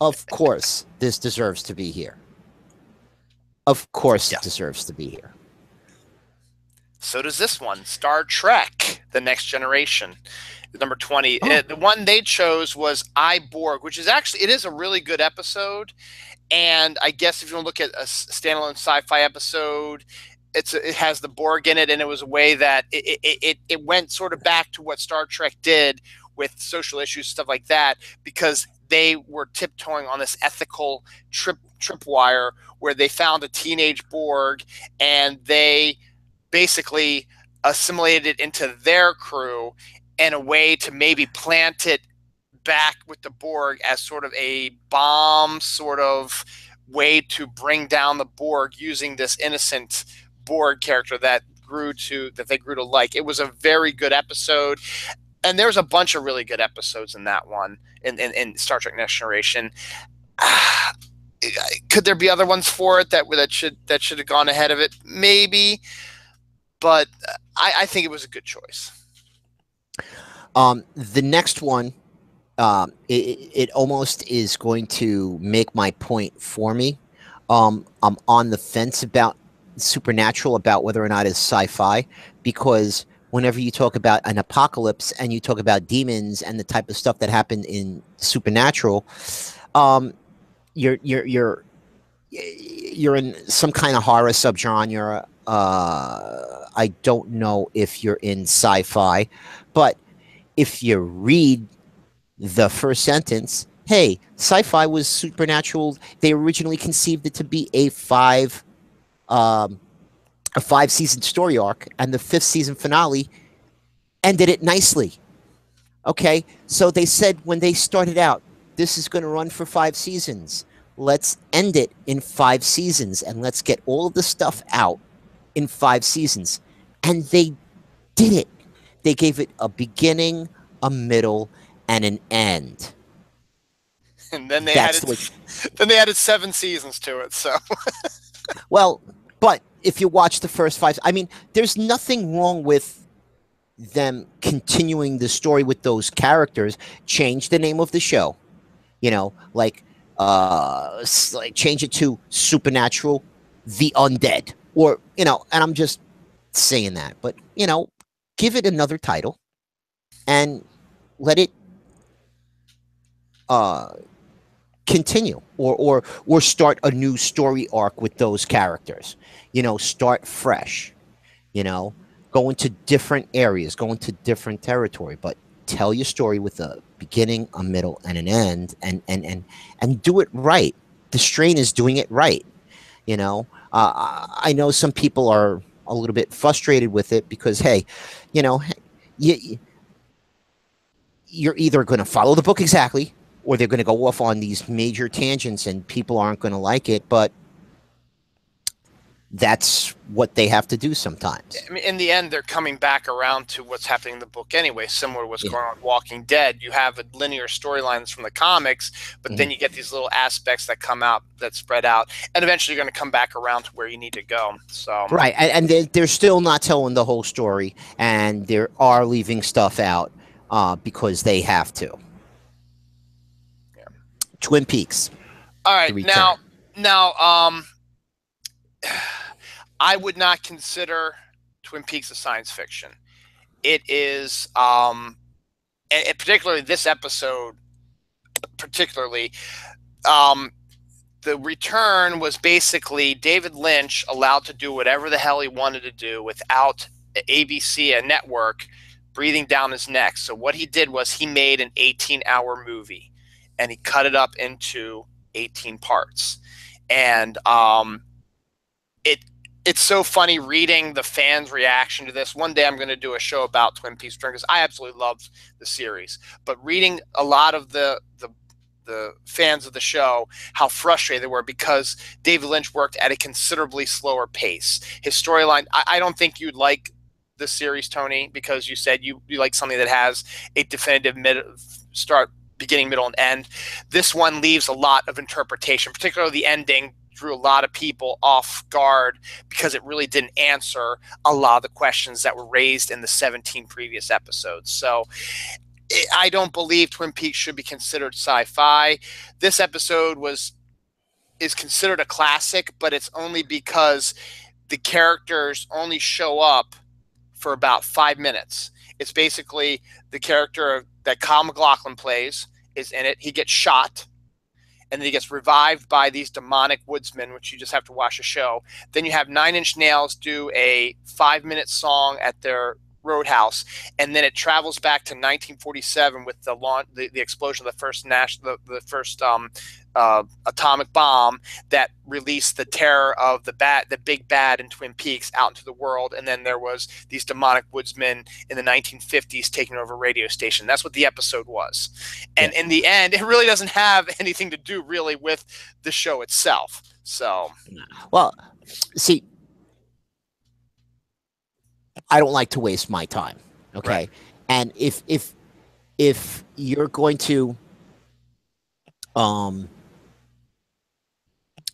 Of course, this deserves to be here. Of course, it deserves to be here. So does this one. Star Trek, The Next Generation. Number 20. The one they chose was I, Borg, which is actually, it is a really good episode. And I guess if you want to look at a standalone sci-fi episode, it has the Borg in it, and it was a way that it went sort of back to what Star Trek did with social issues, stuff like that, because they were tiptoeing on this ethical tripwire where they found a teenage Borg and they basically assimilated it into their crew in a way to maybe plant it back with the Borg as sort of a bomb sort of way to bring down the Borg using this innocent Borg character that they grew to like. It was a very good episode, and there's a bunch of really good episodes in that one in Star Trek Next Generation. Could there be other ones for it that should have gone ahead of it? Maybe, but I think it was a good choice. The next one, it almost is going to make my point for me. I'm on the fence about Supernatural, about whether or not it's sci-fi, because whenever you talk about an apocalypse and you talk about demons and the type of stuff that happened in Supernatural, you're in some kind of horror subgenre. I don't know if you're in sci-fi, but if you read the first sentence, hey, sci-fi was Supernatural. They originally conceived it to be a five-season story arc, and the fifth season finale ended it nicely. Okay, so they said when they started out, this is going to run for 5 seasons. Let's end it in 5 seasons, and let's get all of the stuff out in 5 seasons. And they did it. They gave it a beginning, a middle, and an end. And then they added 7 seasons to it. So, Well, but if you watch the first five, I mean, there's nothing wrong with them continuing the story with those characters. Change the name of the show, like like change it to Supernatural, the Undead, or and I'm just saying that, but give it another title and let it uh continue, or start a new story arc with those characters. Start fresh. you know, go into different areas, go into different territory, but tell your story with a beginning, a middle, and an end, and do it right. The Strain is doing it right. I know some people are a little bit frustrated with it because, hey, you know, you, you're either going to follow the book exactly, or they're going to go off on these major tangents, and people aren't going to like it. But that's what they have to do sometimes. I mean, in the end, they're coming back around to what's happening in the book anyway, similar to what's Yeah. going on with Walking Dead. You have a linear storylines from the comics, but then you get these little aspects that come out, that spread out, and eventually you're going to come back around to where you need to go. So Right, and they're still not telling the whole story, and they are leaving stuff out because they have to. Yeah. Twin Peaks. All right, now, I would not consider Twin Peaks a science fiction. It is, and particularly this episode, the return was basically David Lynch allowed to do whatever the hell he wanted to do without ABC, a network, breathing down his neck. So what he did was he made an 18-hour movie, and he cut it up into 18 parts. And it's so funny reading the fans' reaction to this. One day I'm going to do a show about Twin Peaks because I absolutely loved the series. But reading a lot of the fans of the show, how frustrated they were because David Lynch worked at a considerably slower pace. His storyline, I don't think you'd like the series, Tony, because you said you like something that has a definitive beginning, middle, and end. This one leaves a lot of interpretation, particularly the ending drew a lot of people off guard because it really didn't answer a lot of the questions that were raised in the 17 previous episodes. So I don't believe Twin Peaks should be considered sci-fi. This episode is considered a classic, but it's only because the characters only show up for about 5 minutes. It's basically the character that Kyle MacLachlan plays is in it. He gets shot, and then he gets revived by these demonic woodsmen, which you just have to watch the show. Then you have Nine Inch Nails do a 5-minute song at their roadhouse, and then it travels back to 1947 with the explosion of the first atomic bomb that released the terror of the big bad in Twin Peaks out into the world. And then there was these demonic woodsmen in the 1950s taking over a radio station. That's what the episode was. And in the end, it really doesn't have anything to do really with the show itself. So, well, see, I don't like to waste my time. Okay. Right. And if you're going to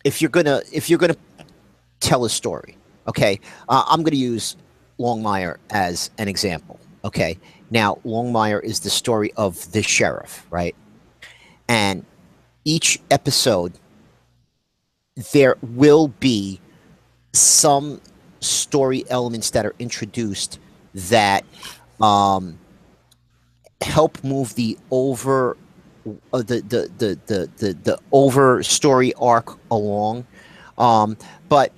if you're gonna tell a story, okay, I'm gonna use Longmire as an example. Okay. Now, Longmire is the story of the sheriff, right? And each episode there will be some story elements that are introduced that help move the over the over story arc along, but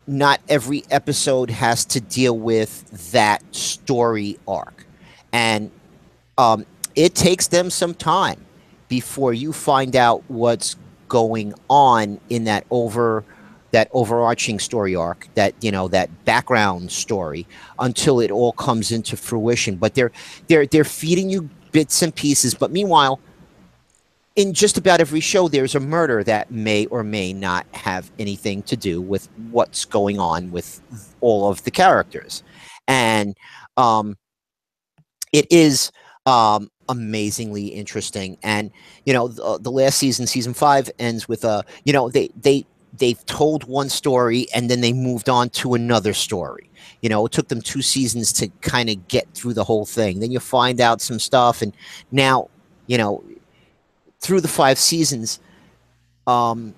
not every episode has to deal with that story arc, and it takes them some time before you find out what's going on in that overarching story arc, that background story, until it all comes into fruition. But they're feeding you bits and pieces. But meanwhile, in just about every show, there's a murder that may or may not have anything to do with what's going on with all of the characters, and it is amazingly interesting. And the last season 5 ends with they they've told one story and then they moved on to another story. It took them 2 seasons to kind of get through the whole thing. Then you find out some stuff, and now, you know, through the 5 seasons, um,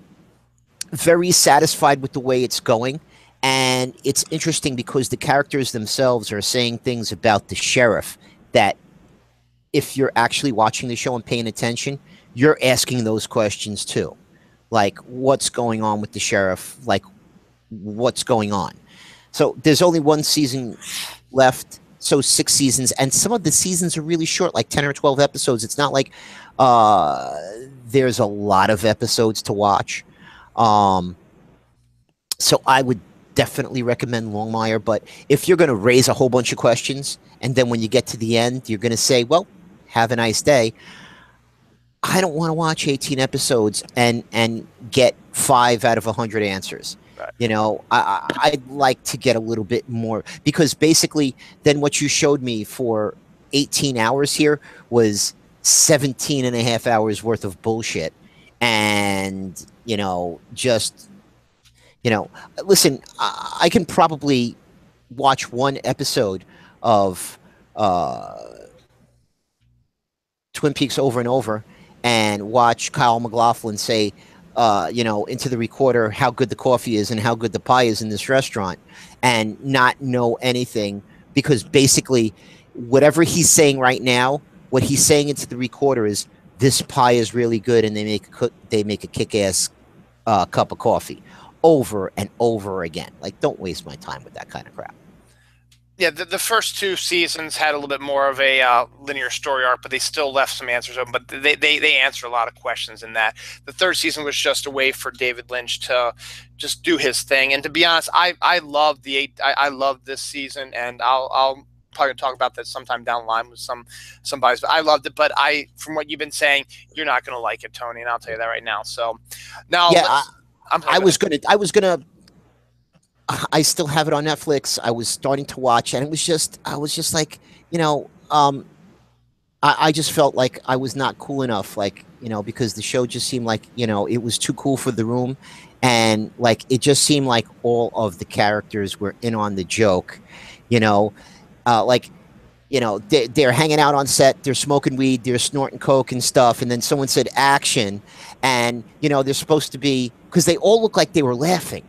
very satisfied with the way it's going. And it's interesting because the characters themselves are saying things about the sheriff that, if you're actually watching the show and paying attention, you're asking those questions too. Like, what's going on with the sheriff? Like, what's going on? So there's only one season left. So 6 seasons, and some of the seasons are really short, like 10 or 12 episodes. It's not like uh, there's a lot of episodes to watch. Um, so I would definitely recommend Longmire. But if you're going to raise a whole bunch of questions, and then when you get to the end, you're going to say, well, have a nice day. I don't want to watch 18 episodes and get 5 out of 100 answers. Right. I'd like to get a little bit more, because basically then what you showed me for 18 hours here was 17 and a half hours worth of bullshit. And, just, listen, I can probably watch one episode of Twin Peaks over and over and watch Kyle MacLachlan say, into the recorder how good the coffee is and how good the pie is in this restaurant, and not know anything, because basically whatever he's saying right now, what he's saying into the recorder is, this pie is really good, and they make a kick-ass cup of coffee over and over again. Like, don't waste my time with that kind of crap. Yeah, the first 2 seasons had a little bit more of a linear story arc, but they still left some answers open. But they answer a lot of questions in that. The third season was just a way for David Lynch to just do his thing. And to be honest, I love I love this season, and I'll probably talk about that sometime down the line with some bias. But I loved it. But from what you've been saying, you're not going to like it, Tony, and I'll tell you that right now. So now, yeah, I was gonna. I still have it on Netflix. I was starting to watch, and I was just like, I just felt like I was not cool enough, like, because the show just seemed like, it was too cool for the room. And like, it just seemed like all of the characters were in on the joke, like, they're hanging out on set, they're smoking weed, they're snorting coke and stuff. And then someone said action, and, they're supposed to be, because they all look like they were laughing,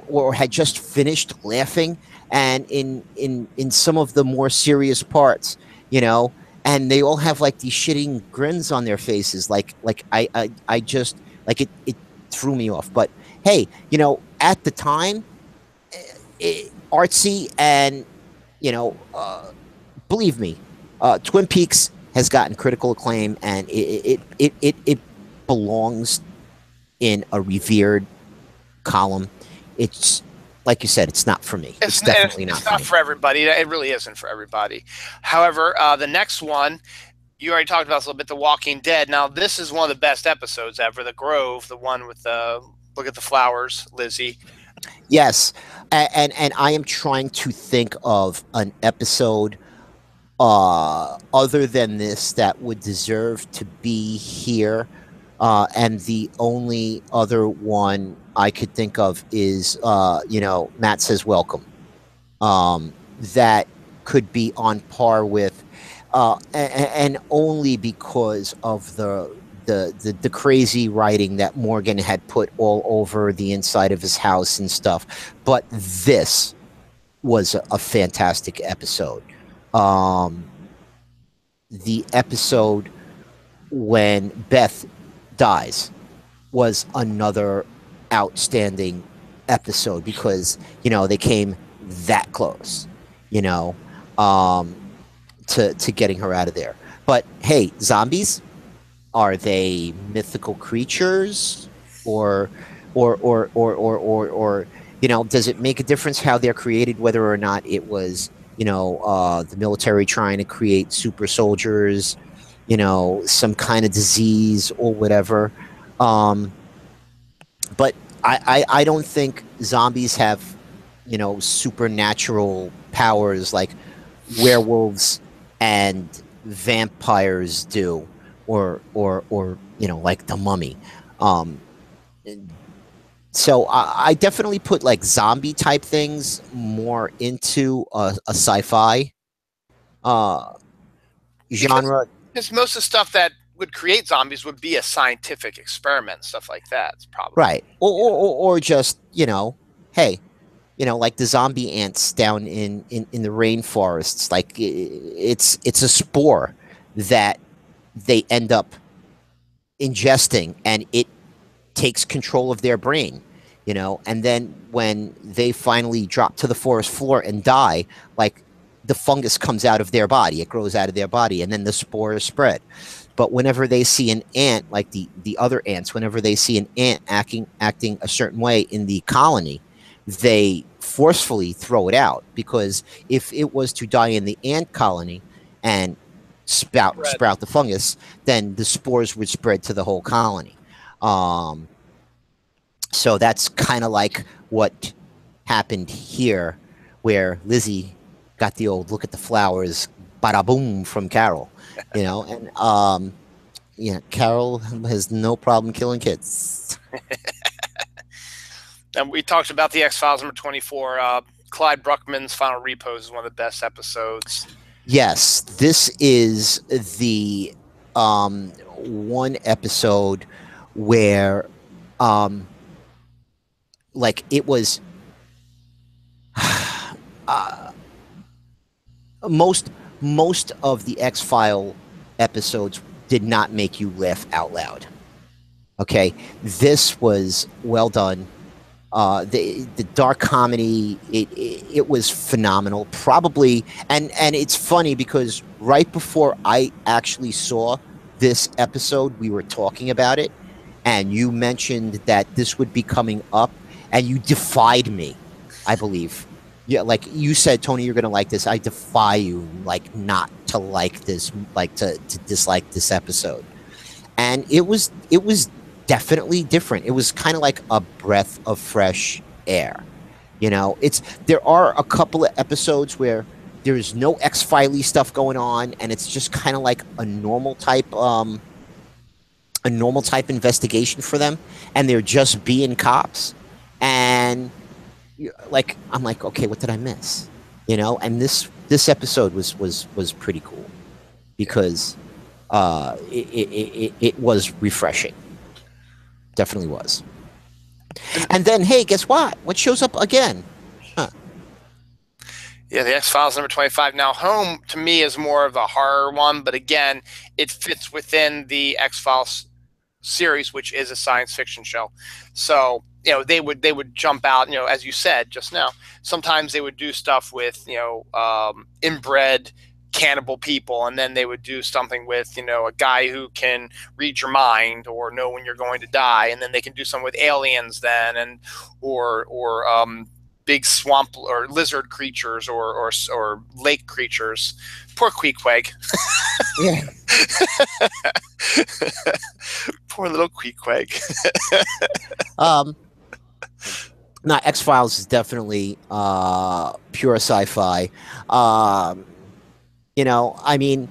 or had just finished laughing, and in some of the more serious parts, and they all have like these shitting grins on their faces, like I just, like, it threw me off. But hey, at the time, artsy, and believe me, Twin Peaks has gotten critical acclaim, and it belongs in a revered column. It's like you said, it's not for me. It's definitely not. It's not for everybody. It really isn't for everybody. However, the next one, you already talked about this a little bit, The Walking Dead. Now, this is one of the best episodes ever. The Grove, the one with the look at the flowers, Lizzie. Yes, and I am trying to think of an episode other than this that would deserve to be here. And the only other one I could think of is, Matt Says Welcome. That could be on par with, and only because of the crazy writing that Morgan had put all over the inside of his house and stuff. But this was a fantastic episode. The episode when Beth dies was another outstanding episode, because they came that close, to getting her out of there. But hey, zombies, are they mythical creatures, or does it make a difference how they're created, whether or not it was the military trying to create super soldiers, some kind of disease or whatever. But I don't think zombies have, supernatural powers like werewolves and vampires do, or like the Mummy. So I definitely put like zombie type things more into a sci-fi uh, because genre. because most of the stuff that would create zombies would be a scientific experiment, stuff like that. It's probably Right. Or just, hey, like the zombie ants down in the rainforests. Like it's a spore that they end up ingesting, and it takes control of their brain, and then when they finally drop to the forest floor and die, like the fungus comes out of their body, it grows out of their body, and then the spores spread. But whenever they see an ant, like the other ants, whenever they see an ant acting a certain way in the colony, they forcefully throw it out, because if it was to die in the ant colony and spread. sprout the fungus, then the spores would spread to the whole colony. um, so that's kind of like what happened here, where Lizzie got the old look at the flowers, bada boom from Carol, and Carol has no problem killing kids. And we talked about the X-Files number 24. Clyde Bruckman's Final Repose is one of the best episodes. Yes, this is the one episode where like it was most of the X-File episodes did not make you laugh out loud. Okay, this was well done. The dark comedy, it was phenomenal. Probably, and it's funny because right before I actually saw this episode, we were talking about it, and you mentioned that this would be coming up, and you defied me, I believe. Yeah, like you said, Tony, you're gonna like this. I defy you, like, not to like this, like to dislike this episode. And it was definitely different. It was kind of like a breath of fresh air. It's there are a couple of episodes where there's no X-Filey stuff going on, and it's just kind of like a normal type investigation for them, and they're just being cops. And like I'm like, okay, what did I miss? And this episode was pretty cool, because it was refreshing. Definitely was. And then, hey, guess what shows up again? Yeah, the X-Files number 25. Now, Home to me is more of a horror one, but again, it fits within the X-Files series, which is a science fiction show. So, they would jump out, as you said just now. Sometimes they would do stuff with, inbred cannibal people, and then they would do something with, a guy who can read your mind or know when you're going to die, and then they can do something with aliens then, and or big swamp or lizard creatures or lake creatures. Poor Queequeg. Yeah. Poor little Queequeg. No, X-Files is definitely pure sci-fi. I mean,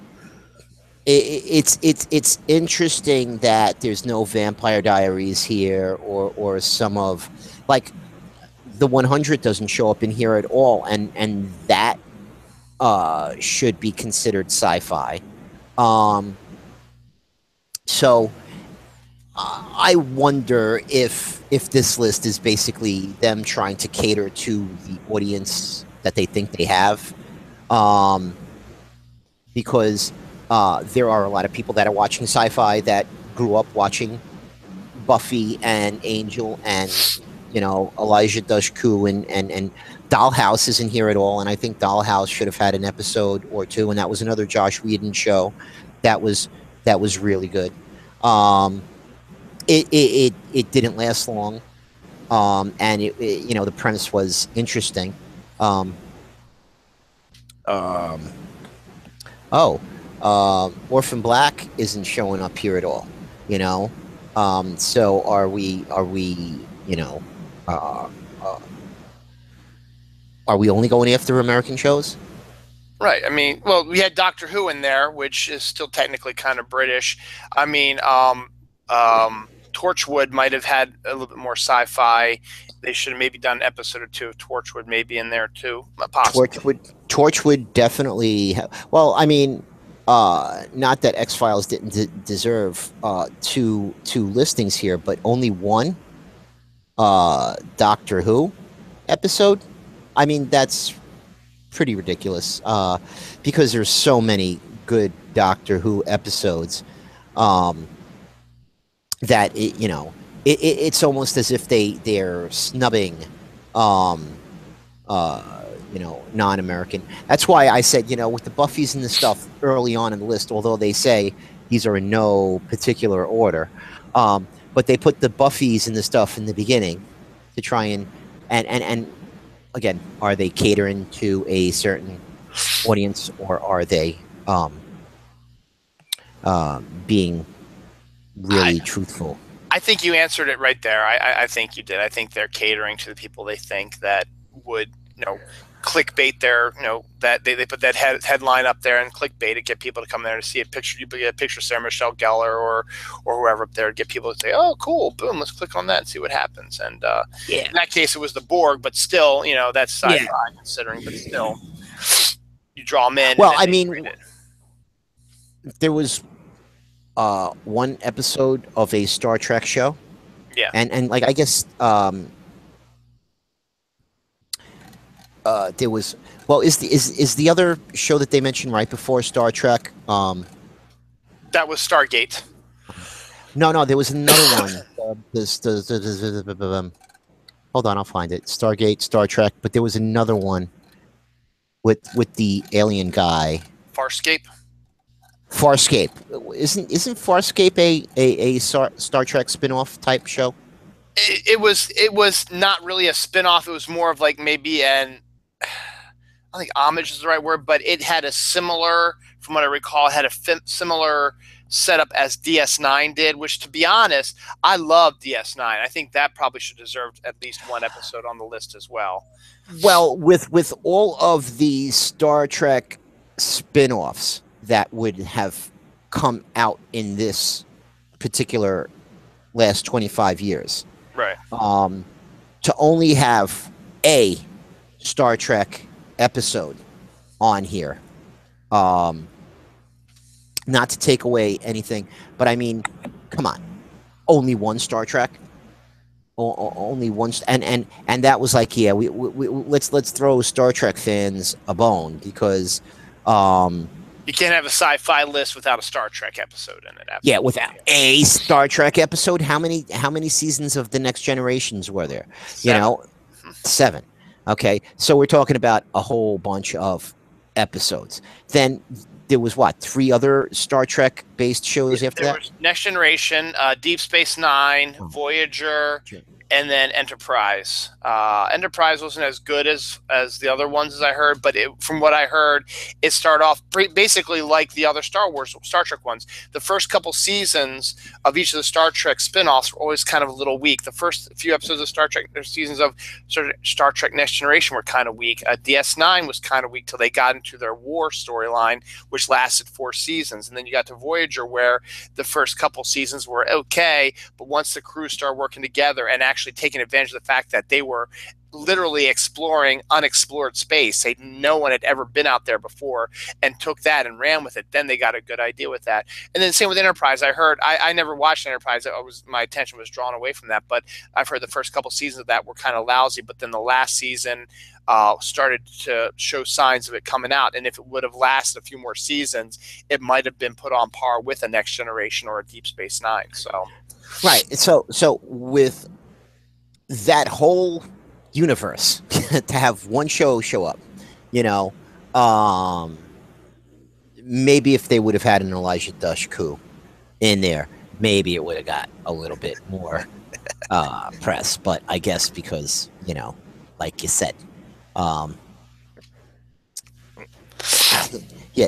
it's interesting that there's no Vampire Diaries here, or some of, like, the 100 doesn't show up in here at all, and that should be considered sci-fi. So I wonder if this list is basically them trying to cater to the audience that they think they have, because there are a lot of people that are watching sci-fi that grew up watching Buffy and Angel and Elijah Dushku, and Dollhouse isn't here at all, and I think Dollhouse should have had an episode or two, and that was another Josh Whedon show that was really good. It didn't last long, and the premise was interesting. Orphan Black isn't showing up here at all. So are we? Uh, uh, are we only going after American shows? Right. I mean, well, we had Doctor Who in there, which is still technically kind of British. I mean, Torchwood might have had a little bit more sci-fi. They should have maybe done an episode or two of Torchwood maybe in there too, possibly. Torchwood definitely. Well, I mean, not that X Files didn't deserve two listings here, but only one Doctor Who episode. I mean, that's pretty ridiculous because there's so many good Doctor Who episodes that it's almost as if they're snubbing non-American. That's why I said, with the Buffys and the stuff early on in the list, although they say these are in no particular order, but they put the Buffys and the stuff in the beginning to try and again, are they catering to a certain audience, or are they being really truthful? I think you answered it right there. I think you did. I think they're catering to the people they think that would, clickbait their, that they put that headline up there and clickbait it, get people to come there to see a picture. You get a picture of Sarah Michelle Gellar or whoever up there, get people to say, "Oh, cool, boom, let's click on that and see what happens." And in that case, it was the Borg, but still, that's sci-fi considering, but still, you draw them in. Well, I mean, there was one episode of a Star Trek show. Yeah. And like, I guess there was, well, is the other show that they mentioned right before Star Trek? That was Stargate. No, there was another one. Hold on, I'll find it. Stargate, Star Trek, but there was another one with the alien guy. Farscape. Isn't Farscape a Star Trek spin-off type show? It was not really a spin-off. It was more of like maybe I think homage is the right word, but it had a similar, from what I recall, it had a similar setup as DS9 did, which, to be honest, I love DS9. I think that probably should deserve at least one episode on the list as well. Well, with all of the Star Trek spin-offs that would have come out in this particular last 25 years. Right. To only have a Star Trek episode on here, not to take away anything, but I mean, come on, only one Star Trek, only one, and that was like, yeah, we let's throw Star Trek fans a bone because you can't have a sci-fi list without a Star Trek episode in it. Absolutely. Yeah, without a Star Trek episode. How many seasons of The Next Generations were there? 7. 7. Okay, so we're talking about a whole bunch of episodes. Then there was 3 other Star Trek based shows after that? Was Next Generation, Deep Space Nine, Voyager, and then Enterprise. Enterprise wasn't as good as the other ones, as I heard, but from what I heard, it started off basically like the other Star Trek ones. The first couple seasons of each of the Star Trek spinoffs were always kind of a little weak. The first few episodes of Star Trek, seasons of Star Trek Next Generation were kind of weak. DS9 was kind of weak till they got into their war storyline, which lasted 4 seasons. And then you got to Voyager, where the first couple seasons were okay, but once the crew started working together and actually taking advantage of the fact that they were literally exploring unexplored space, no one had ever been out there before, and took that and ran with it, then they got a good idea with that. And then same with Enterprise. I heard, I never watched Enterprise. My attention was drawn away from that, but I've heard the first couple seasons of that were kind of lousy, but then the last season started to show signs of it coming out. And if it would have lasted a few more seasons, it might have been put on par with a Next Generation or a Deep Space Nine. So right. So with that whole universe to have one show up, maybe if they would have had an Elijah Dush coup in there, maybe it would have got a little bit more press. But I guess because, like you said, yeah,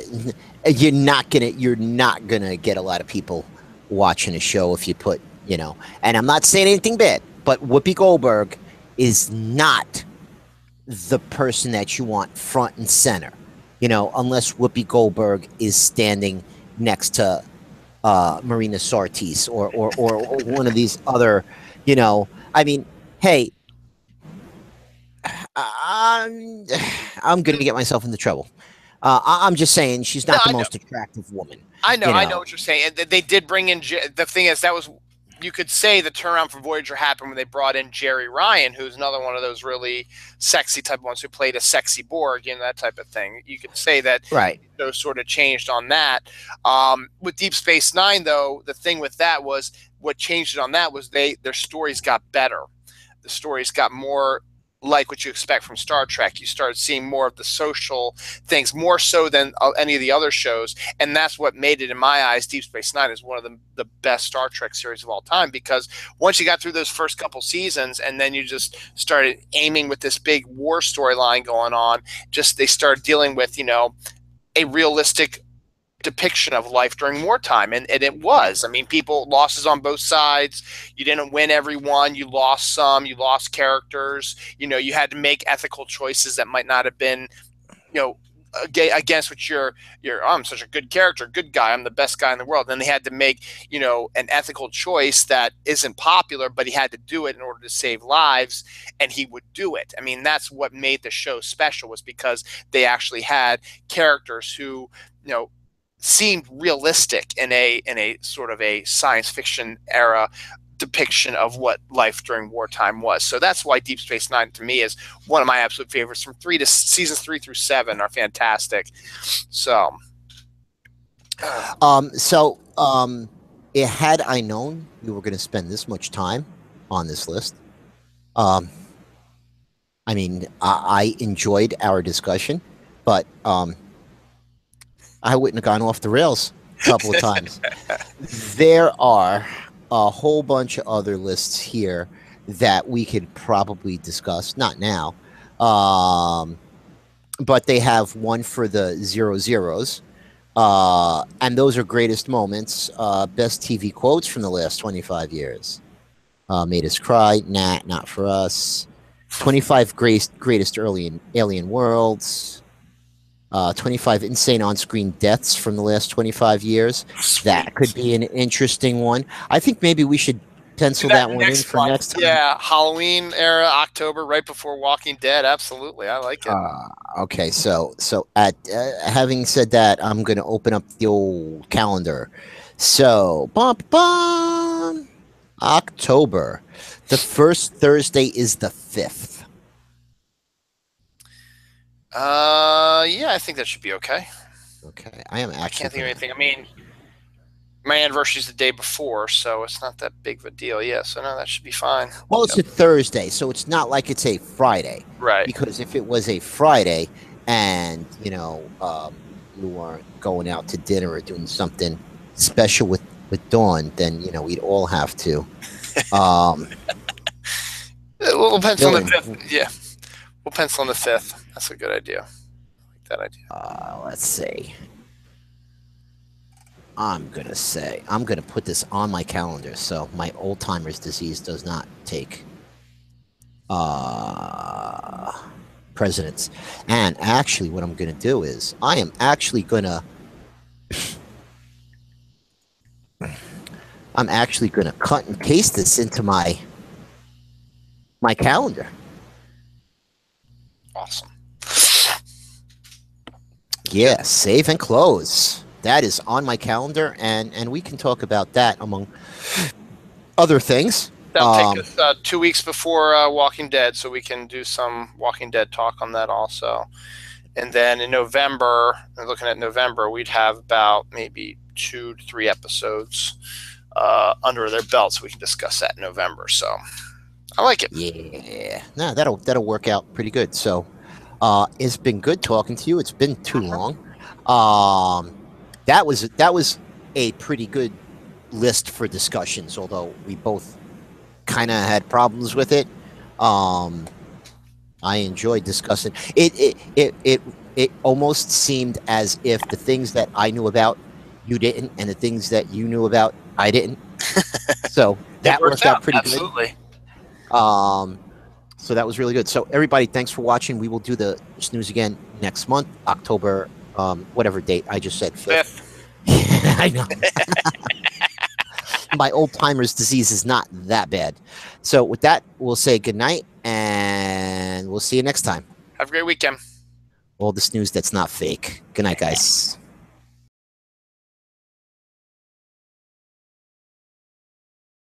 you're not gonna get a lot of people watching a show if you put, and I'm not saying anything bad, but Whoopi Goldberg is not the person that you want front and center, unless Whoopi Goldberg is standing next to Marina Sirtis or one of these other, you know. I mean, hey, I'm, I'm going to get myself into trouble. I'm just saying she's No, not the I know. most attractive woman. I know. You I know know, what you're saying. And they did bring in the thing is that was you could say the turnaround for Voyager happened when they brought in Jerry Ryan, who's another one of those really sexy type ones who played a sexy Borg, that type of thing. You could say that right? those sort of changed on that. With Deep Space Nine, though, the thing with that was what changed it on that was their stories got better. The stories got more like what you expect from Star Trek. You started seeing more of the social things, more so than any of the other shows, and that's what made it, in my eyes, Deep Space Nine is one of the best Star Trek series of all time. Because once you got through those first couple seasons, and then you just started aiming with this big war storyline going on, just they started dealing with a realistic depiction of life during wartime, and it was. I mean, people losses on both sides. You didn't win every one. You lost some. You lost characters. You had to make ethical choices that might not have been, you know, against what you're. Oh, I'm such a good character, good guy. I'm the best guy in the world. Then they had to make an ethical choice that isn't popular, but he had to do it in order to save lives, and he would do it. I mean, that's what made the show special, was because they actually had characters who seemed realistic in a sort of a science fiction era depiction of what life during wartime was. So that's why Deep Space Nine to me is one of my absolute favorites. From seasons 3 through 7 are fantastic. So, Had I known we were going to spend this much time on this list, I mean, I enjoyed our discussion, but I wouldn't have gone off the rails a couple of times. There are a whole bunch of other lists here that we could probably discuss. Not now, but they have one for the 00s, and those are greatest moments, best TV quotes from the last 25 years. Made us cry. Nah, not for us. 25 greatest early alien worlds. 25 insane on-screen deaths from the last 25 years. sweet. That could be an interesting one. I think maybe we should pencil that one in for next time. Yeah, Halloween era, October, right before Walking Dead. Absolutely, I like it. Okay, so at having said that, I'm going to open up the old calendar. So, October. The first Thursday is the 5th. Yeah, I think that should be okay. Okay, I am actually. I can't think of anything. I mean, my anniversary is the day before, so it's not that big of a deal. Yeah, so no, that should be fine. Well, it's a Thursday, so it's not like it's a Friday, right? Because if it was a Friday, and you weren't going out to dinner or doing something special with Dawn, then we'd all have to. We'll pencil on the 5th. Yeah, we'll pencil on the 5th. That's a good idea. I like that idea. Let's see. I'm gonna put this on my calendar so my old-timers disease does not take precedence. And actually, what I'm gonna do is I am actually gonna cut and paste this into my calendar. Awesome. Yeah, save and close. That is on my calendar, and we can talk about that among other things. That'll take us 2 weeks before Walking Dead, so we can do some Walking Dead talk on that also. And then in November, looking at November, we'd have about maybe 2 to 3 episodes under their belt, so we can discuss that in November. So I like it. Yeah, no, that'll work out pretty good. So it's been good talking to you. It's been too long. That was a pretty good list for discussions, although we both kind of had problems with it. I enjoyed discussing it. It almost seemed as if the things that I knew about you didn't, and the things that you knew about I didn't. So that worked out pretty Absolutely. good. So that was really good. So everybody, thanks for watching. We will do the snooze again next month, October, whatever date I just said, 5th. I know. My old timer's disease is not that bad. So with that, we'll say good night, and we'll see you next time. Have a great weekend. All this news that's not fake. Good night, guys.